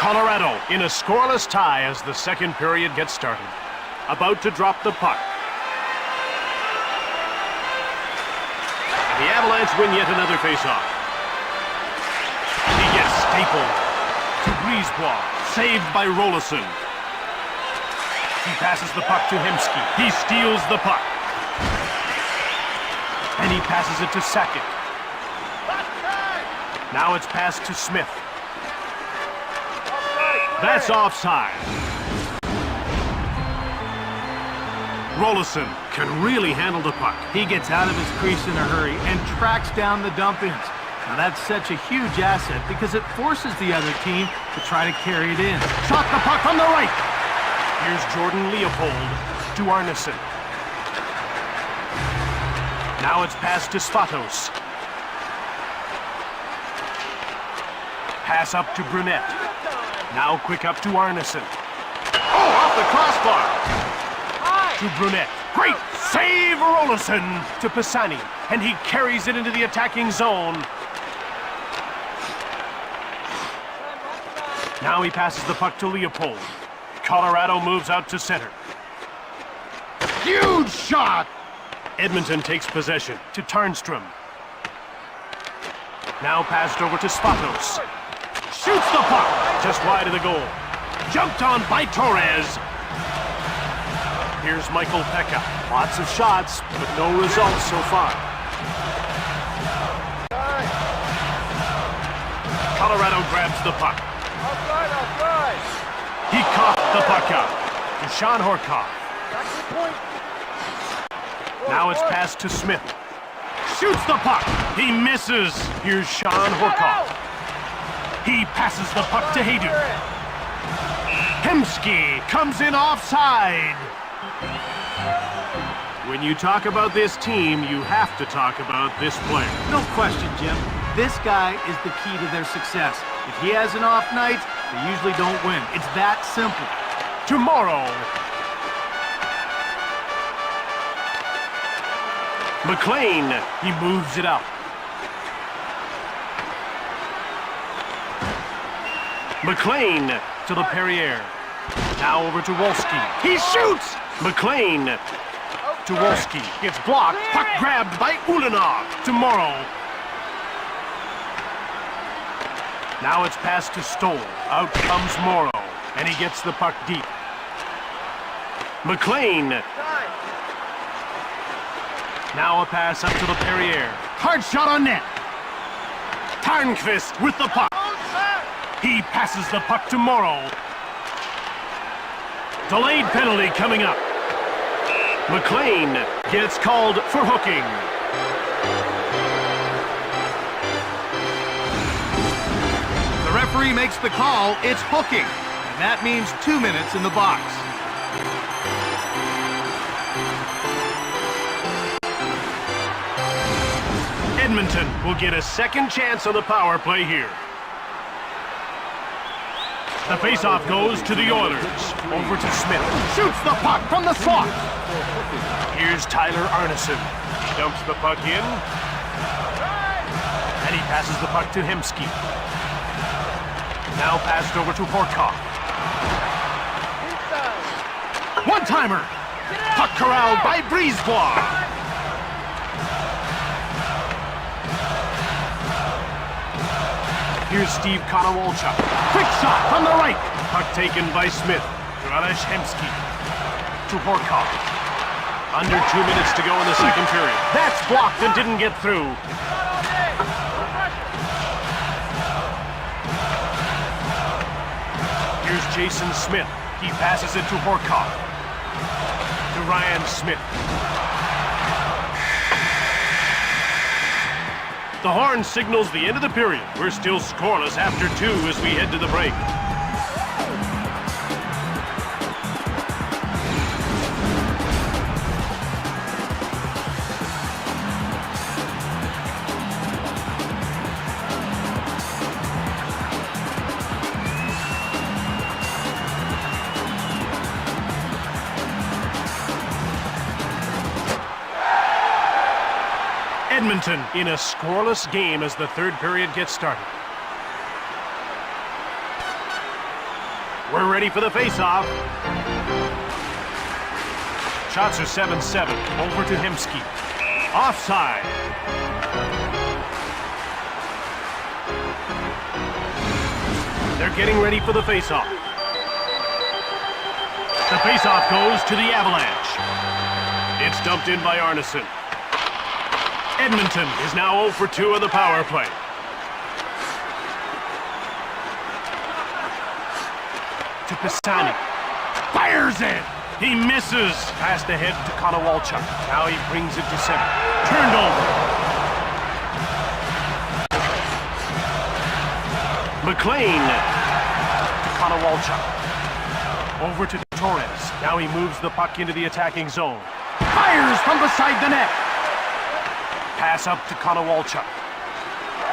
Colorado in a scoreless tie as the second period gets started. About to drop the puck. The Avalanche win yet another faceoff. He gets stapled to Brisebois, saved by Rolison. He passes the puck to Hemsky. He steals the puck. And he passes it to Sakic. Now it's passed to Smith. That's offside. Rolison can really handle the puck. He gets out of his crease in a hurry and tracks down the dump-ins. Now that's such a huge asset because it forces the other team to try to carry it in. Shot the puck from the right. Here's Jordan Leopold to Arneson. Now it's passed to Spatos. Pass up to Brunette. Now quick up to Arneson. Oh, off the crossbar. To Brunette. Great save, Rolison to Pisani. And he carries it into the attacking zone. Now he passes the puck to Leopold. Colorado moves out to center. Huge shot! Edmonton takes possession to Tarnstrom. Now passed over to Spatos. Shoots the puck just wide of the goal. Jumped on by Torres. Here's Michael Pekka. Lots of shots, but no results so far. Colorado grabs the puck. Offside, offside. He caught the puck out to Sean Horkoff. Back to the point. Now it's passed to Smith. Shoots the puck. He misses. Here's Sean Horkoff. He passes the puck to Haydu. Hemsky comes in offside. When you talk about this team, you have to talk about this player. No question, Jim. This guy is the key to their success. If he has an off night, they usually don't win. It's that simple. Tomorrow, McLean, he moves it out. McLean to the Perrier. Now over to Wolski. He shoots! McLean to Wolski. Gets blocked. Puck grabbed by Ulanov. To Morrow. Now it's passed to Stoll. Out comes Morrow. And he gets the puck deep. McLean. Now a pass up to the Perrier. Hard shot on net. Tarnqvist with the puck. He passes the puck to Morrow. Delayed penalty coming up. McLean gets called for hooking. The referee makes the call. It's hooking. And that means 2 minutes in the box. Edmonton will get a second chance on the power play here. The faceoff goes to the Oilers. Over to Smith. Shoots the puck from the slot. Here's Tyler Arneson. He dumps the puck in. And he passes the puck to Hemsky. Now passed over to Horkoff. One-timer. Puck corralled by Brisebois. Here's Steve Konowalchuk. Quick shot from the right. Puck taken by Smith. Radesh Hemsky to Horkoff. Under 2 minutes to go in the second period. That's blocked and didn't get through. Here's Jason Smith. He passes it to Horkoff. To Ryan Smith. The horn signals the end of the period. We're still scoreless after 2 as we head to the break. Edmonton in a scoreless game as the third period gets started. We're ready for the face-off. Shots are 7-7. Over to Hemsky. Offside. They're getting ready for the face-off. The face-off goes to the Avalanche. It's dumped in by Arneson. Edmonton is now 0 for 2 on the power play. To Pisani. Fires it! He misses. Passed ahead to Konowalchuk. Now he brings it to center. Turned over. McLean to Konowalchuk. Over to Torres. Now he moves the puck into the attacking zone. Fires from beside the net. Pass up to Konowalchuk.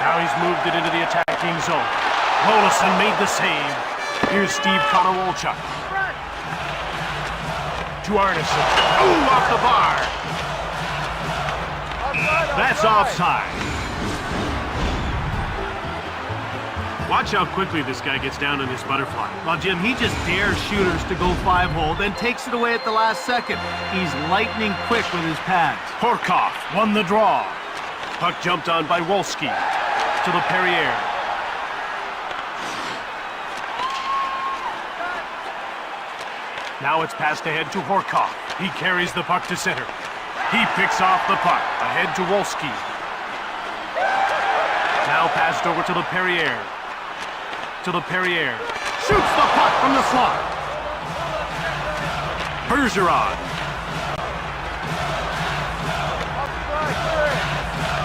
Now he's moved it into the attacking zone. Rolison made the save. Here's Steve Konowalchuk. To Arneson. Ooh, off the bar. That's offside. Watch how quickly this guy gets down in his butterfly. Well, Jim, he just dares shooters to go 5-hole, then takes it away at the last second. He's lightning quick with his pads. Horkoff won the draw. Puck jumped on by Wolski. To the Perrier. Now it's passed ahead to Horkoff. He carries the puck to center. He picks off the puck. Ahead to Wolski. Now passed over to the Perrier. To the Perrier. Shoots the puck from the slot. Bergeron.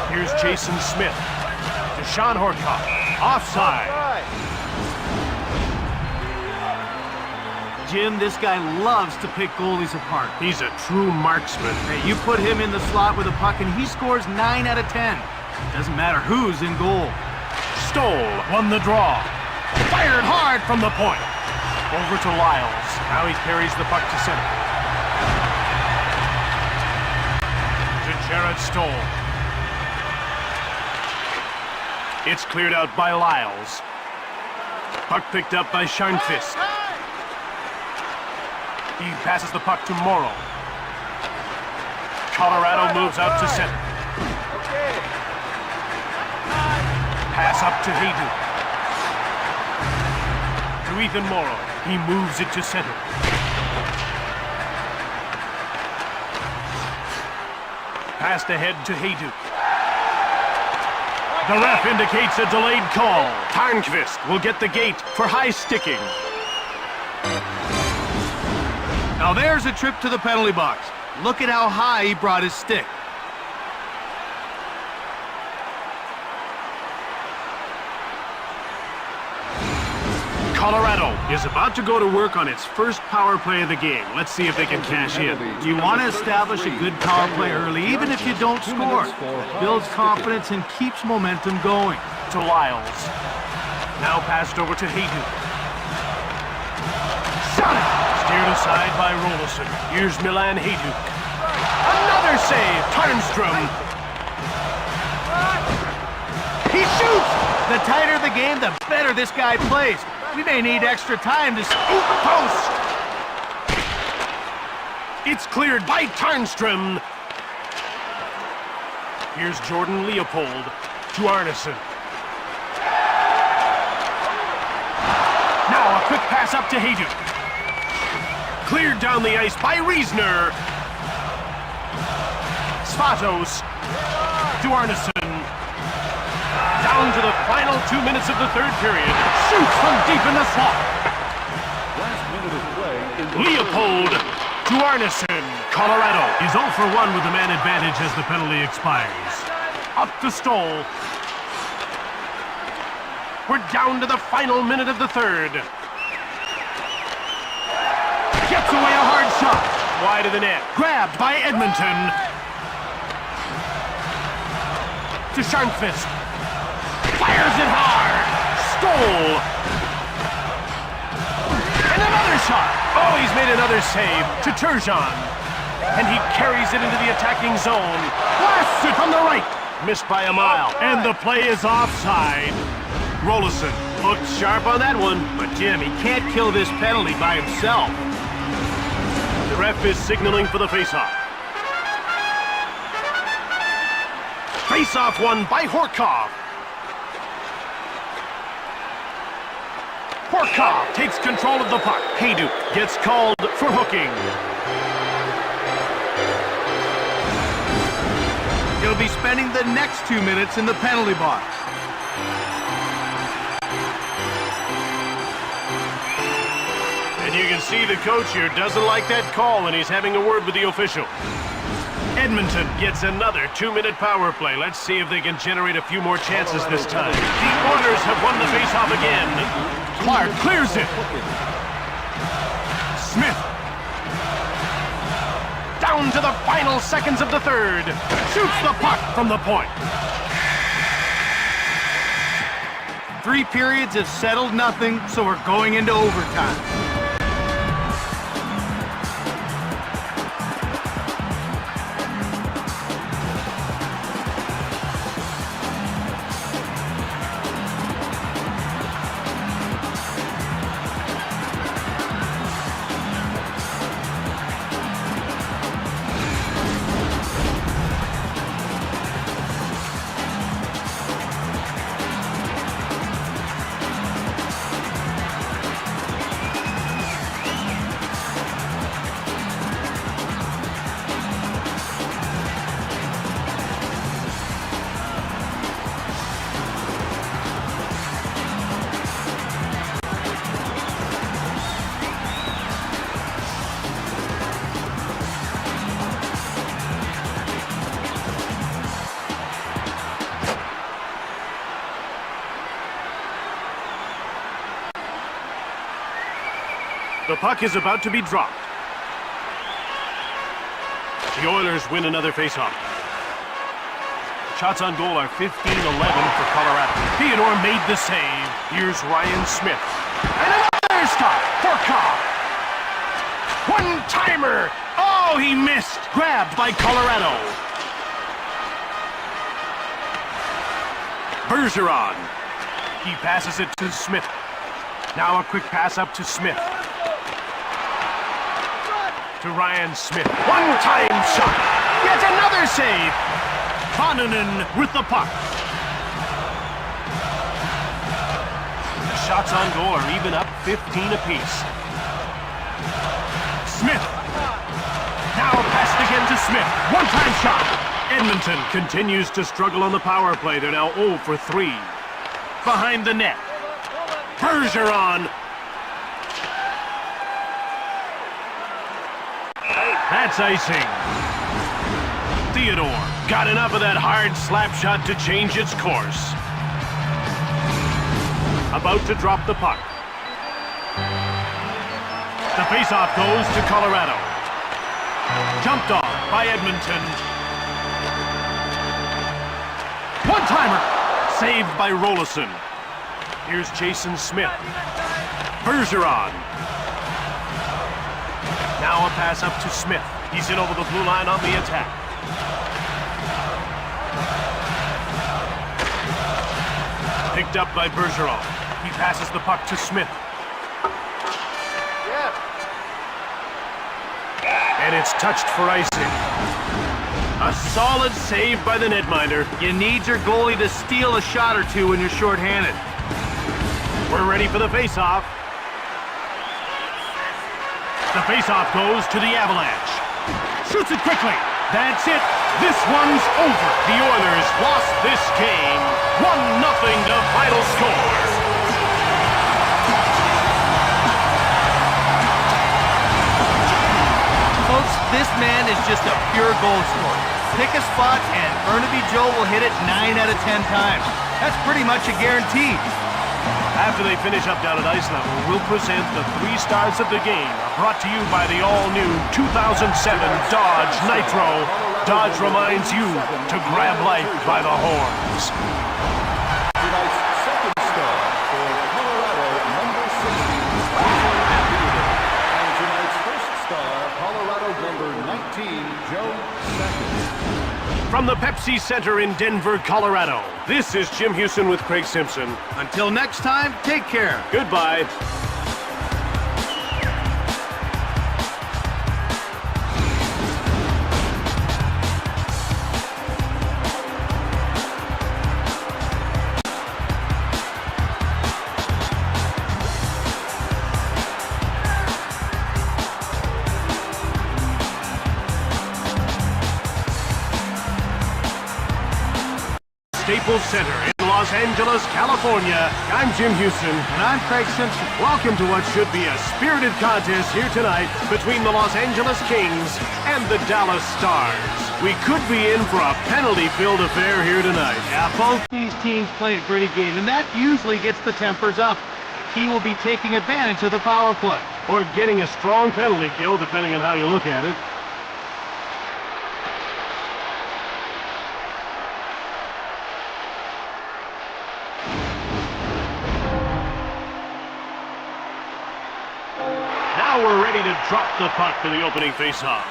Here's Jason Smith. To Sean Horkoff. Offside. Jim, this guy loves to pick goalies apart. He's a true marksman. Hey, you put him in the slot with a puck and he scores 9 out of 10. Doesn't matter who's in goal. Stoll won the draw. Fired hard from the point. Over to Lyles. Now he carries the puck to center. To Jared Stoll. It's cleared out by Lyles. Puck picked up by Scharnquist. He passes the puck to Morrow. Colorado moves out to center. Pass up to Hayduk. To Ethan Morrow. He moves it to center. Passed ahead to Hayduk. The ref indicates a delayed call. Tarnqvist will get the gate for high sticking. Now there's a trip to the penalty box. Look at how high he brought his stick. Colorado is about to go to work on its first power play of the game. Let's see if they can cash in. You want to establish a good power play early, even if you don't score. Builds confidence and keeps momentum going. To Lyles. Now passed over to Hayduk. Shot it! Steered aside by Rolison. Here's Milan Hayduk. Another save! Tarnstrom. He shoots! The tighter the game, the better this guy plays. We may need extra time to scoop the post. It's cleared by Tarnstrom. Here's Jordan Leopold to Arneson. Now a quick pass up to Hayduk. Cleared down the ice by Riesner. Svatos to Arneson. Down to the final 2 minutes of the third period. Shoots from deep in the slot. Last minute of play in the Leopold to Arneson. Colorado is 0 for 1 with the man advantage as the penalty expires. Up to Stoll. We're down to the final minute of the third. Gets away a hard shot. Wide of the net. Grabbed by Edmonton. To Scharnquist. Fires it hard. Stoll. And another shot. Oh, he's made another save to Turgeon. And he carries it into the attacking zone. Blasts it from the right. Missed by a mile. And the play is offside. Rolison looked sharp on that one. But Jim, he can't kill this penalty by himself. The ref is signaling for the faceoff. Faceoff won by Horkoff. Horkoff takes control of the puck. Hayduk gets called for hooking. He'll be spending the next 2 minutes in the penalty box. And you can see the coach here doesn't like that call, and he's having a word with the official. Edmonton gets another 2-minute power play. Let's see if they can generate a few more chances this time. The Oilers have won the faceoff again. Clark clears it. Smith. Down to the final seconds of the third. Shoots the puck from the point. 3 periods have settled nothing, so we're going into overtime. The puck is about to be dropped. The Oilers win another faceoff. Shots on goal are 15-11 for Colorado. Theodore made the save. Here's Ryan Smith. And another stop for Cobb. One-timer. Oh, he missed. Grabbed by Colorado. Bergeron. He passes it to Smith. Now a quick pass up to Smith. To Ryan Smith. One-time shot. Yet another save. Vannanen with the puck. The shots on goal are even up 15 apiece. Smith. Now passed again to Smith. One-time shot. Edmonton continues to struggle on the power play. They're now 0 for 3. Behind the net. Bergeron. That's icing. Theodore got enough of that hard slap shot to change its course. About to drop the puck. The faceoff goes to Colorado. Jumped off by Edmonton. One-timer. Saved by Rolison. Here's Jason Smith. Bergeron. Now a pass up to Smith. He's in over the blue line on the attack. Picked up by Bergeron. He passes the puck to Smith. And it's touched for icing. A solid save by the netminder. You need your goalie to steal a shot or two when you're shorthanded. We're ready for the faceoff. The faceoff goes to the Avalanche. Shoots it quickly. That's it. This one's over. The Oilers lost this game. 1-0 to final score. Folks, this man is just a pure goal scorer. Pick a spot and Burnaby Joe will hit it 9 out of 10 times. That's pretty much a guarantee. After they finish up down at ice level, we'll present the 3 stars of the game, brought to you by the all-new 2007 Dodge Nitro. Dodge reminds you to grab life by the horns. Tonight's second star for Colorado, number 60, and tonight's first star, Colorado, number 19, Joe Sakic. From the Pepsi Center in Denver, Colorado, this is Jim Houston with Craig Simpson. Until next time, take care. Goodbye. Staples Center in Los Angeles, California. I'm Jim Houston. And I'm Craig Simpson. Welcome to what should be a spirited contest here tonight between the Los Angeles Kings and the Dallas Stars. We could be in for a penalty-filled affair here tonight. Yeah, both these teams play a great game, and that usually gets the tempers up. he will be taking advantage of the power play. Or getting a strong penalty kill, depending on how you look at it. Now we're ready to drop the puck for the opening faceoff.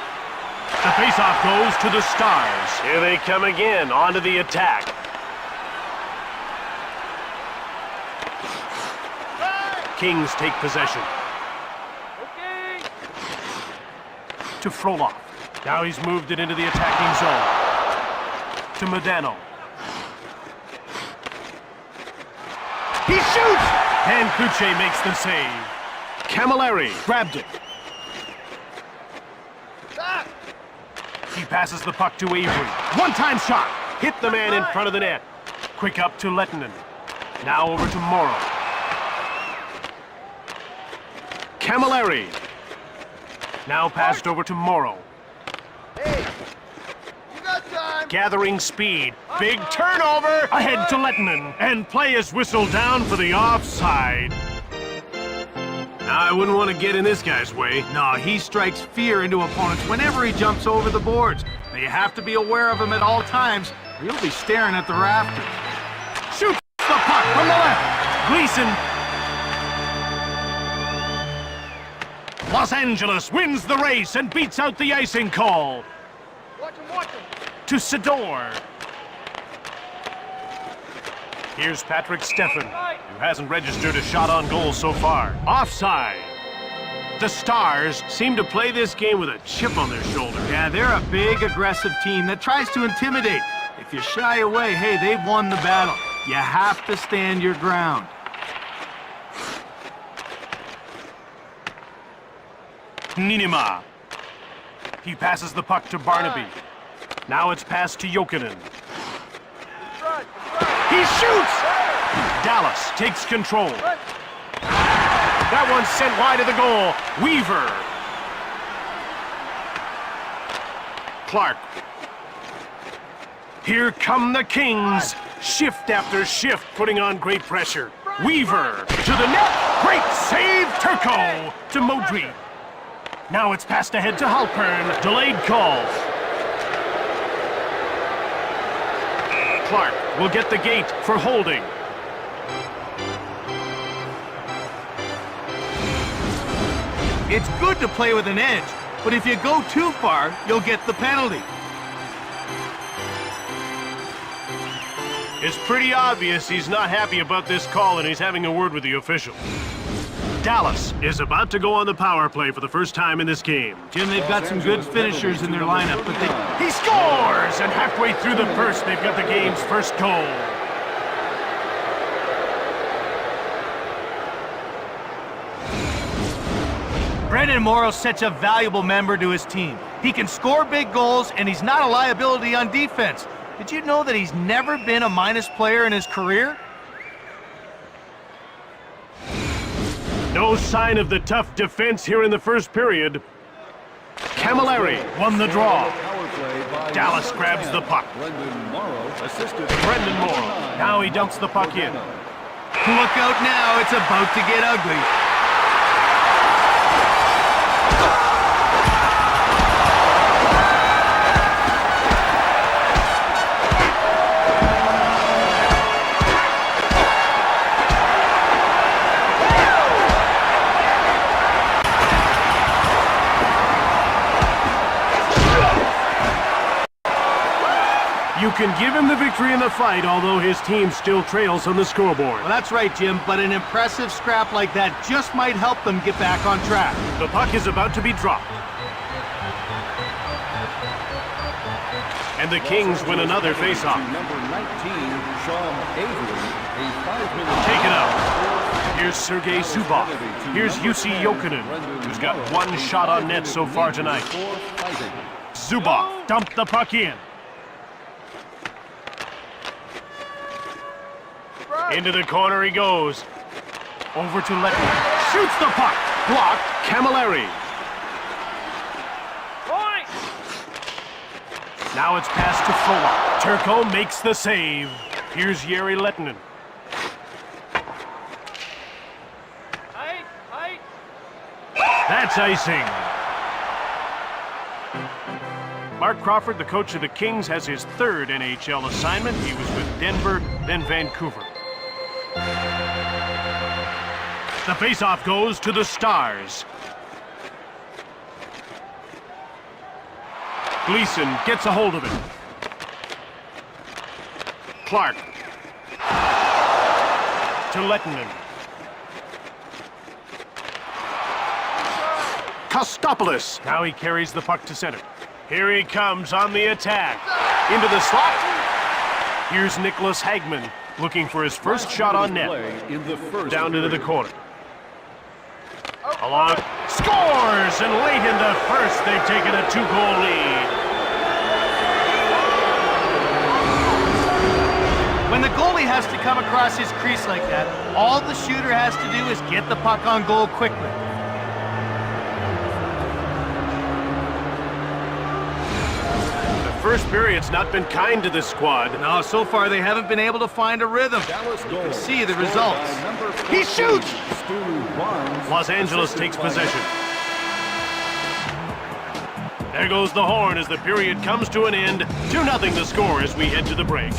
The faceoff goes to the Stars. Here they come again, onto the attack. Kings take possession. Okay. To Frolov. Now he's moved it into the attacking zone. To Modano. He shoots! And Kuche makes the save. Camilleri grabbed it. Back. He passes the puck to Avery. One-time shot. Hit the man in front of the net. Quick up to Lettinen. Now over to Morrow. Camilleri. Now passed over to Morrow. Hey. You got time. Gathering speed. Big turnover. Ahead to Lettinen. And play is whistled down for the offside. Now, I wouldn't want to get in this guy's way. No, he strikes fear into opponents whenever he jumps over the boards. Now, you have to be aware of him at all times, or you'll be staring at the rafters. Shoots the puck from the left. Gleason. Los Angeles wins the race and beats out the icing call. Watch him, watch him. To Sador. Here's Patrick Steffen, who hasn't registered a shot on goal so far. Offside. The Stars seem to play this game with a chip on their shoulder. Yeah, they're a big, aggressive team that tries to intimidate. If you shy away, hey, they've won the battle. You have to stand your ground. Niinimaa. He passes the puck to Barnaby. Now it's passed to Jokinen. Right. He shoots! Dallas takes control. That one's sent wide of the goal. Weaver. Clark. Here come the Kings. Shift after shift, putting on great pressure. Weaver to the net. Great save, Turco to Modry. Now it's passed ahead to Halpern. Delayed call. Clark will get the gate for holding. It's good to play with an edge, but if you go too far, you'll get the penalty. It's pretty obvious he's not happy about this call and he's having a word with the official. Dallas is about to go on the power play for the first time in this game. Jim, they've got some good finishers in their lineup, but He scores! And halfway through the first, they've got the game's first goal. Brendan Morrow's such a valuable member to his team. He can score big goals, and he's not a liability on defense. Did you know that he's never been a minus player in his career? No sign of the tough defense here in the first period. Camilleri won the draw. Dallas grabs the puck. Brendan Morrow assisted. Brendan Morrow. Now he dumps the puck in. Look out now, it's about to get ugly. You can give him the victory in the fight, although his team still trails on the scoreboard. Well, that's right, Jim, but an impressive scrap like that just might help them get back on track. The puck is about to be dropped. And the Kings win another faceoff. Number 19, Sean Avery, a 5-minute... Taken out. Here's Sergei Zubov. Here's Jussi Jokinen, who's got one shot on net so far tonight. Zubov dumped the puck in. Into the corner he goes. Over to Lettinen. Shoots the puck. Blocked. Camilleri. Point. Now it's passed to Frolov. Turco makes the save. Here's Jere Lettinen. That's icing. Mark Crawford, the coach of the Kings, has his third NHL assignment. He was with Denver, then Vancouver. The faceoff goes to the Stars. Gleason gets a hold of it. Clark. To Lettinen. Kostopoulos. Now he carries the puck to center. Here he comes on the attack. Into the slot. Here's Nicholas Hagman looking for his first shot on net. Down into the corner. Along. Scores! And late in the first, they've taken a 2-goal lead. When the goalie has to come across his crease like that, all the shooter has to do is get the puck on goal quickly. First period's not been kind to this squad. No, so far they haven't been able to find a rhythm. You see the results. He shoots! Los Angeles takes possession. There goes the horn as the period comes to an end. 2-0 the score as we head to the break.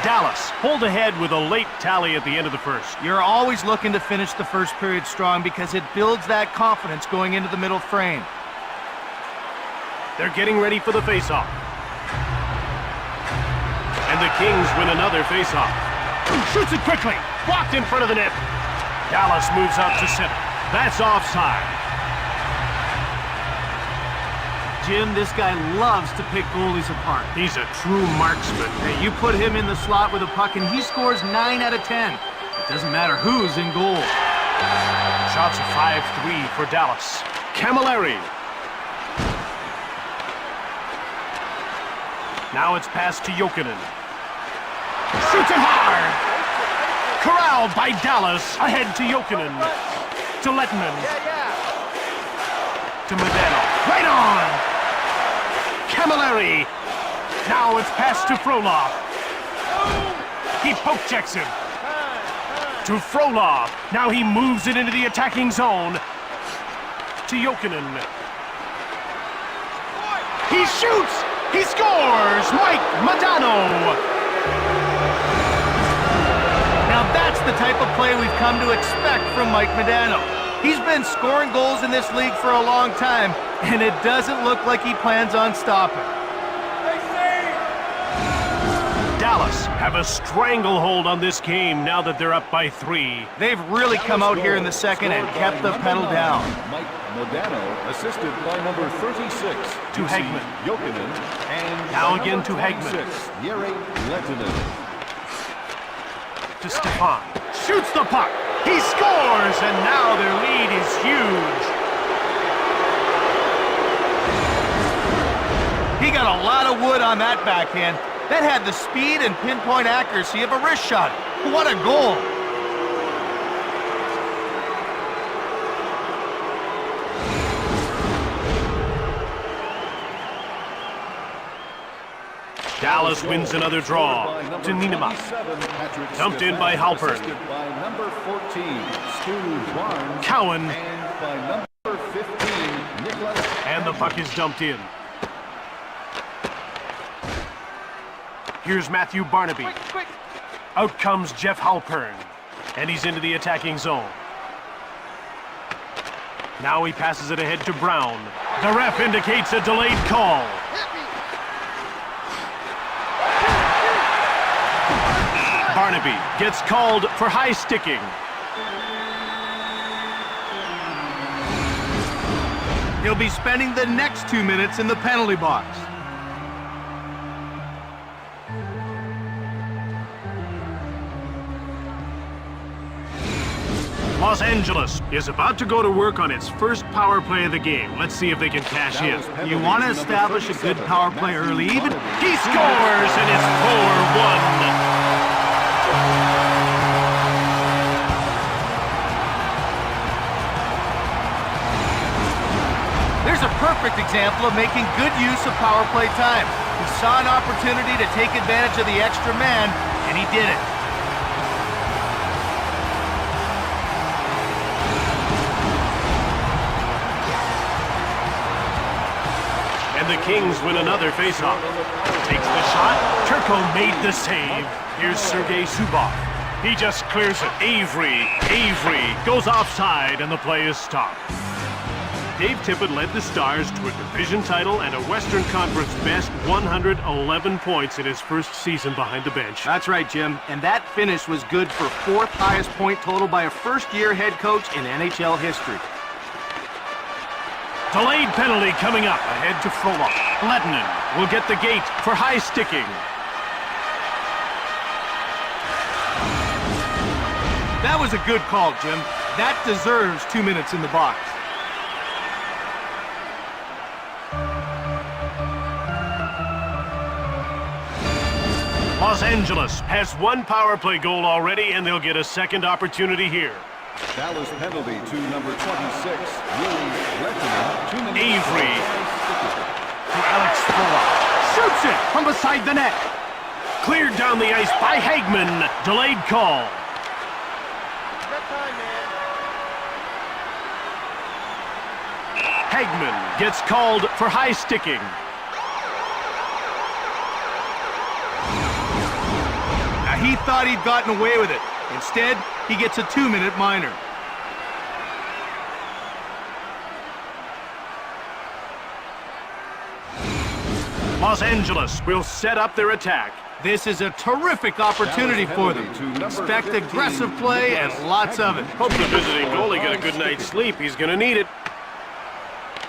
Dallas pulled ahead with a late tally at the end of the first. You're always looking to finish the first period strong because it builds that confidence going into the middle frame. They're getting ready for the faceoff. And the Kings win another faceoff. Shoots it quickly. Blocked in front of the net. Dallas moves out to center. That's offside. Jim, this guy loves to pick goalies apart. He's a true marksman. Hey, you put him in the slot with a puck and he scores 9 out of 10. It doesn't matter who's in goal. Shots of 5-3 for Dallas. Camilleri. Now it's passed to Jokinen. Shoots it hard. Corralled by Dallas. Ahead to Jokinen. To Lettinen. To Medano. Right on. Camilleri. Now it's passed to Frolov. He poke checks him. To Frolov. Now he moves it into the attacking zone. To Jokinen. He shoots! He scores! Mike Modano! Now that's the type of play we've come to expect from Mike Modano. He's been scoring goals in this league for a long time, and it doesn't look like he plans on stopping. Dallas have a stranglehold on this game now that they're up by 3. They've really come out here in the second and kept the pedal down. Mike Modano, assisted by number 36, To Hagman. Jokinen, and Now by again number to Hagman. 26, Jere Lettinen. To Stefan. Shoots the puck. He scores, and now their lead is huge. He got a lot of wood on that backhand. That had the speed and pinpoint accuracy of a wrist shot. What a goal! Dallas wins another draw to Niederbach. Dumped in by Halpern. By number 14, Stu Barnes. Cowan. And by number 15, Nicholas. And the puck is dumped in. Here's Matthew Barnaby. Quick, quick. Out comes Jeff Halpern. And he's into the attacking zone. Now he passes it ahead to Brown. The ref indicates a delayed call. Hit me. Barnaby gets called for high sticking. He'll be spending the next 2 minutes in the penalty box. Los Angeles is about to go to work on its first power play of the game. Let's see if they can cash in. You want to establish a good power play early, even. He scores, and it's 4-1. There's a perfect example of making good use of power play time. He saw an opportunity to take advantage of the extra man, and he did it. And the Kings win another faceoff. Takes the shot. Turco made the save. Here's Sergei Zubov. He just clears it. Avery goes offside, and the play is stopped. Dave Tippett led the Stars to a division title and a Western Conference best 111 points in his first season behind the bench. That's right, Jim. And that finish was good for fourth highest point total by a first-year head coach in NHL history. Delayed penalty coming up ahead to Frolov. Lettinen will get the gate for high sticking. That was a good call, Jim. That deserves 2 minutes in the box. Los Angeles has one power play goal already, and they'll get a second opportunity here. Dallas penalty to number 26, Yuri Lettinen. 2 minutes. Avery to Alex Frolov. Shoots it from beside the net. Cleared down the ice by Hagman. Delayed call. You got time, man. Hagman gets called for high sticking. Now, he thought he'd gotten away with it. Instead, he gets a 2-minute minor. Los Angeles will set up their attack. This is a terrific opportunity for them. Expect aggressive play and lots of it. Hope the visiting goalie get a good night's sleep. He's going to need it.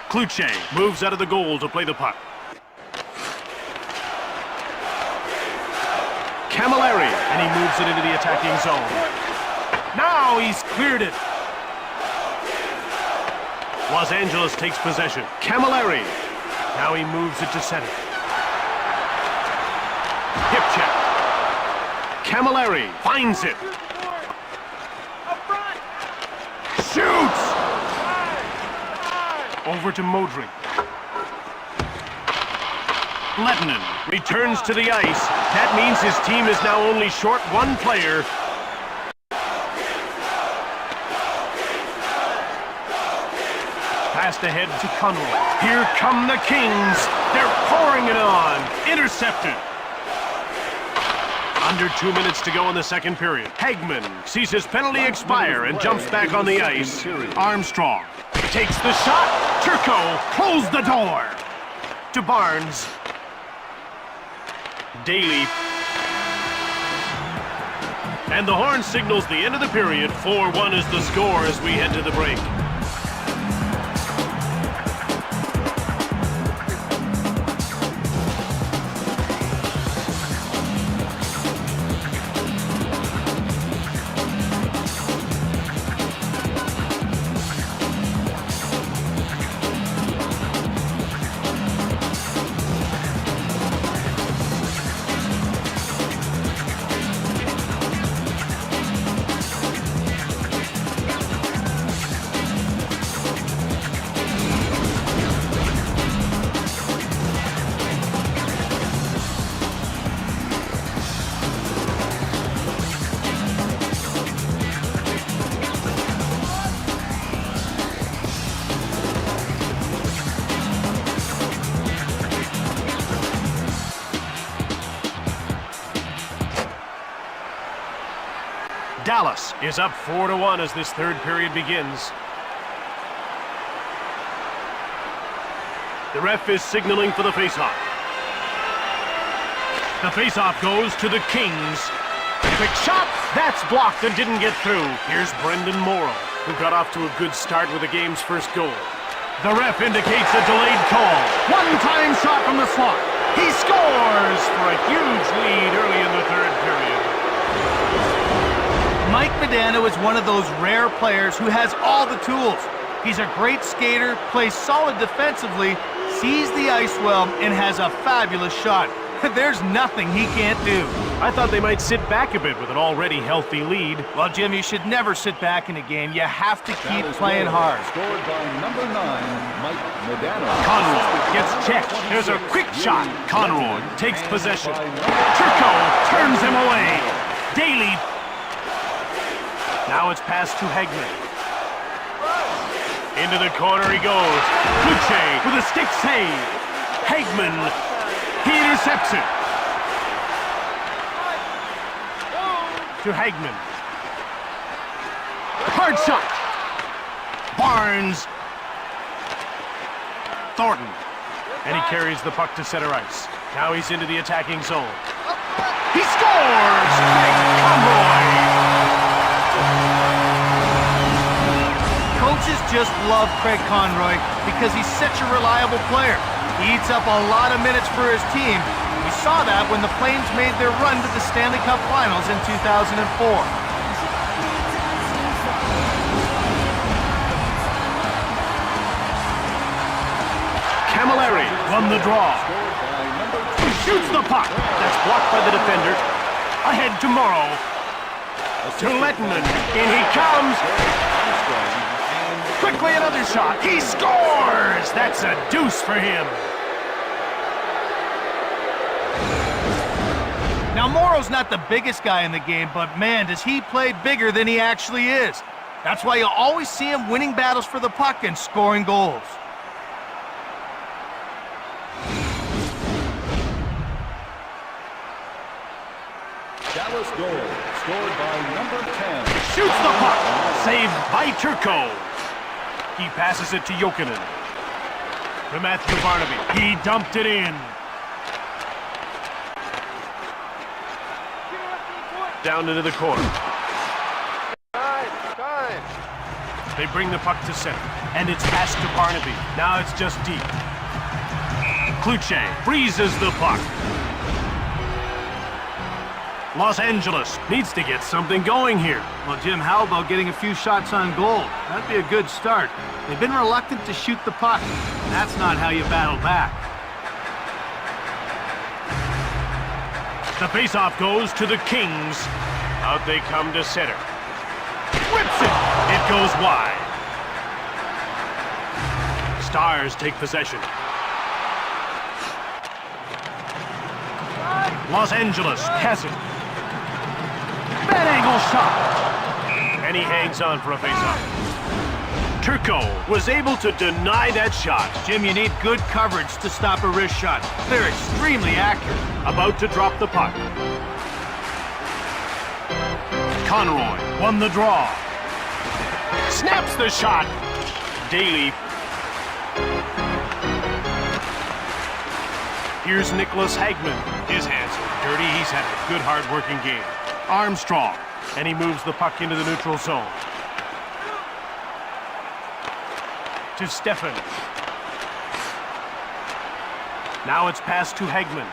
Kluche moves out of the goal to play the puck. Camilleri, and he moves it into the attacking zone. Now he's cleared it. Los Angeles takes possession. Camilleri. Now he moves it to center. Hip check. Camilleri finds it. Up front. Shoots! Over to Modric. Lettinen returns to the ice. That means his team is now only short one player. Passed ahead to Conroy. Here come the Kings. They're pouring it on. Intercepted. Under 2 minutes to go in the second period. Hagman sees his penalty expire and jumps back on the ice. Armstrong takes the shot. Turco closed the door. To Barnes. Daly. And the horn signals the end of the period. 4-1 is the score as we head to the break. Dallas is up 4-1 as this third period begins. The ref is signaling for the faceoff. The faceoff goes to the Kings. Quick shot! That's blocked and didn't get through. Here's Brendan Morrow, who got off to a good start with the game's first goal. The ref indicates a delayed call. One-time shot from the slot. He scores for a huge lead early in the third period. Mike Modano is one of those rare players who has all the tools. He's a great skater, plays solid defensively, sees the ice well, and has a fabulous shot. There's nothing he can't do. I thought they might sit back a bit with an already healthy lead. Well, Jim, you should never sit back in a game. You have to keep playing hard. Scored by number 9, Mike Modano. Conroy gets checked. There's a quick shot. Conroy takes possession. Turco turns him away. Daly. Now it's passed to Hegman. Into the corner he goes. Kluche with a stick save. Hegman. He intercepts it. To Hegman. Hard shot. Barnes. Thornton. And he carries the puck to center ice. Now he's into the attacking zone. He scores! Conroy! Coaches just love Craig Conroy because he's such a reliable player. He eats up a lot of minutes for his team. We saw that when the Flames made their run to the Stanley Cup Finals in 2004. Camilleri won the draw. Shoots the puck. That's blocked by the defender. Ahead to Morrow. To Lettman. In he comes. Quickly another shot. He scores! That's a deuce for him. Now, Morrow's not the biggest guy in the game, but man, does he play bigger than he actually is. That's why you'll always see him winning battles for the puck and scoring goals. Dallas goal, scored by number 10. Shoots the puck. Saved by Turco. He passes it to Jokinen. To Matthew Barnaby. He dumped it in. Down into the corner. Time. They bring the puck to center. And it's passed to Barnaby. Now it's just deep. Kluche freezes the puck. Los Angeles needs to get something going here. Well, Jim, how about getting a few shots on goal? That'd be a good start. They've been reluctant to shoot the puck. That's not how you battle back. The faceoff goes to the Kings. Out they come to center. Whips it! It goes wide. Stars take possession. Los Angeles has it. Bad angle shot. And he hangs on for a faceoff. Turco was able to deny that shot. Jim, you need good coverage to stop a wrist shot. They're extremely accurate. About to drop the puck. Conroy won the draw. Snaps the shot. Daly. Here's Nicholas Hagman. His hands are dirty. He's had a good, hard-working game. Armstrong. And he moves the puck into the neutral zone. To Stefan. Now it's passed to Hegman.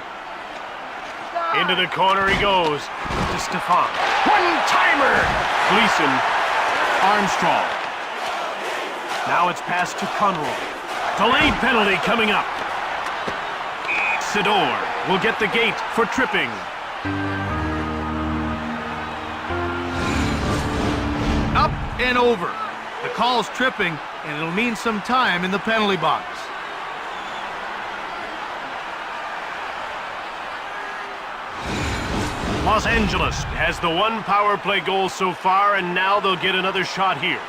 Into the corner he goes. To Stefan. One-timer! Gleason. Armstrong. Now it's passed to Conroy. Delayed penalty coming up. Sidor will get the gate for tripping. Up and over. The call's tripping, and it'll mean some time in the penalty box. Los Angeles has the one power play goal so far, and now they'll get another shot here.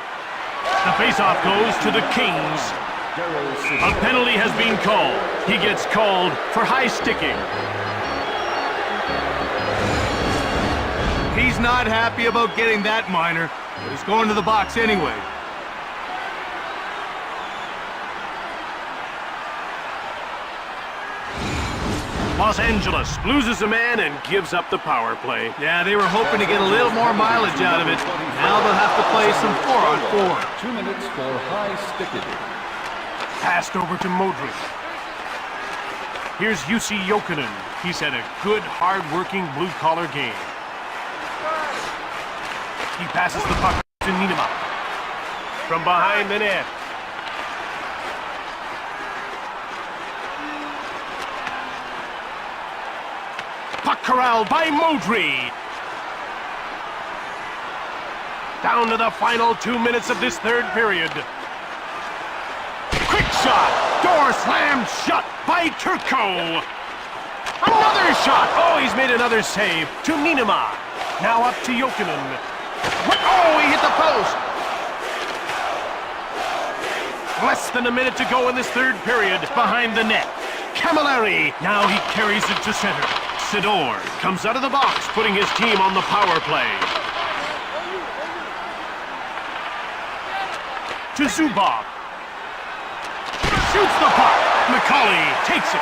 The faceoff goes to the Kings. A penalty has been called. He gets called for high sticking. He's not happy about getting that minor, but he's going to the box anyway. Los Angeles loses a man and gives up the power play. Yeah, they were hoping to get a little more mileage out of it. Now they'll have to play some 4-on-4. 2 minutes for high stickage. Passed over to Modric. Here's Jussi Jokinen. He's had a good, hard-working, blue-collar game. He passes the puck to Niederma. From behind the net. Puck corralled by Modric. Down to the final 2 minutes of this third period. Quick shot. Door slammed shut by Turco. Another shot. Oh, he's made another save to Niederma. Now up to Jokinen. Oh, he hit the post. Less than a minute to go in this third period. Behind the net. Camilleri. Now he carries it to center. Sidor comes out of the box, putting his team on the power play. To Zubov. Shoots the puck. McCauley takes it.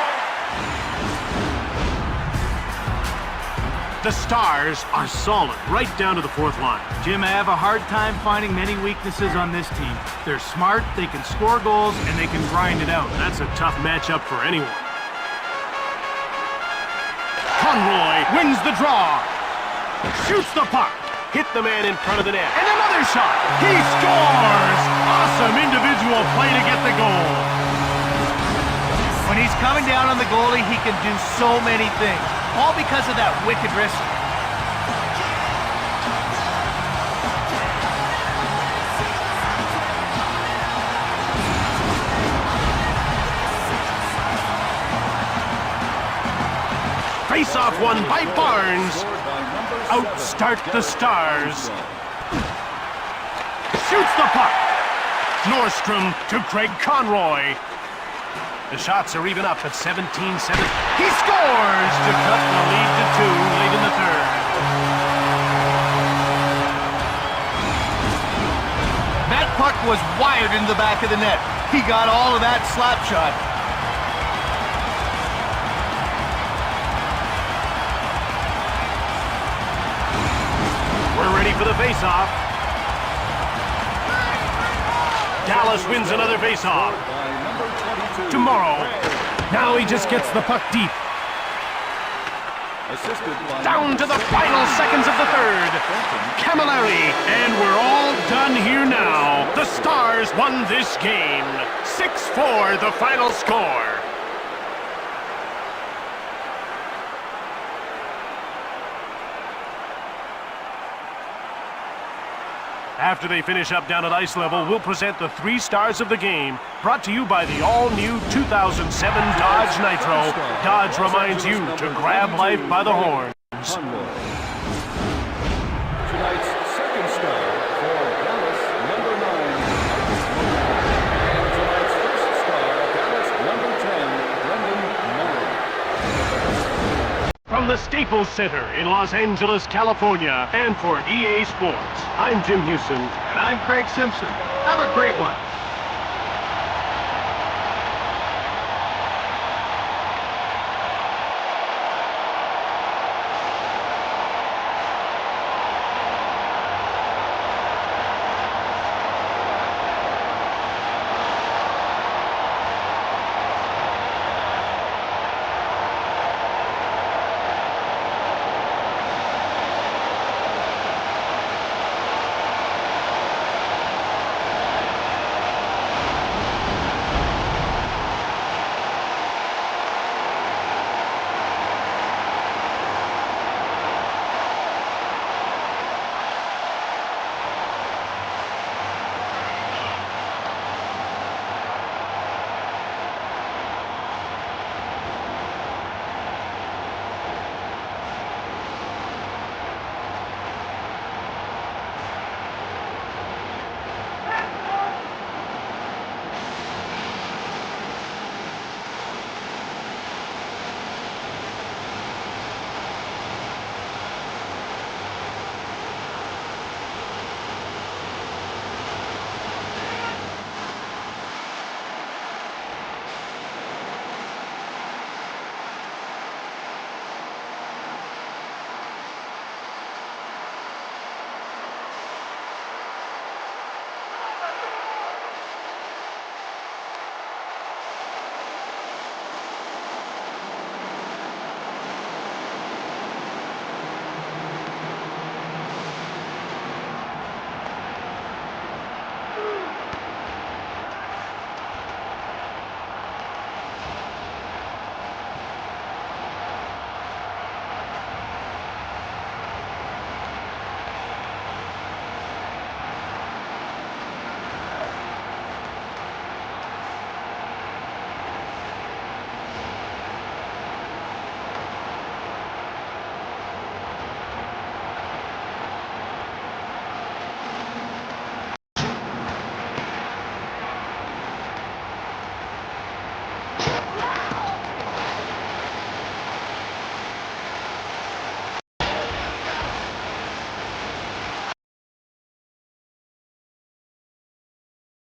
The Stars are solid right down to the fourth line. Jim, I have a hard time finding many weaknesses on this team. They're smart, they can score goals, and they can grind it out. That's a tough matchup for anyone. Conroy wins the draw. Shoots the puck. Hit the man in front of the net. And another shot. He scores! Awesome individual play to get the goal. When he's coming down on the goalie, he can do so many things. All because of that wicked wrist. Face-off won by Barnes. Outstart the Stars. Shoots the puck. Nordstrom to Greg Conroy. The shots are even up at 17-7. He scores to cut the lead to 2 late in the third. That puck was wired into the back of the net. He got all of that slap shot. We're ready for the face-off. Dallas wins another face-off. Tomorrow. Now he just gets the puck deep. Down to the final seconds of the third. Camilleri. And we're all done here now. The Stars won this game. 6-4 the final score. After they finish up down at ice level, we'll present the 3 stars of the game, brought to you by the all-new 2007 Dodge Nitro. Dodge reminds you to grab life by the horns. Tonight's second star for Dallas, number 9. And tonight's first star, Dallas, number 10, Brendan Morrow. From the Staples Center in Los Angeles, California, and for EA Sports, I'm Jim Houston. And I'm Craig Simpson. Have a great one.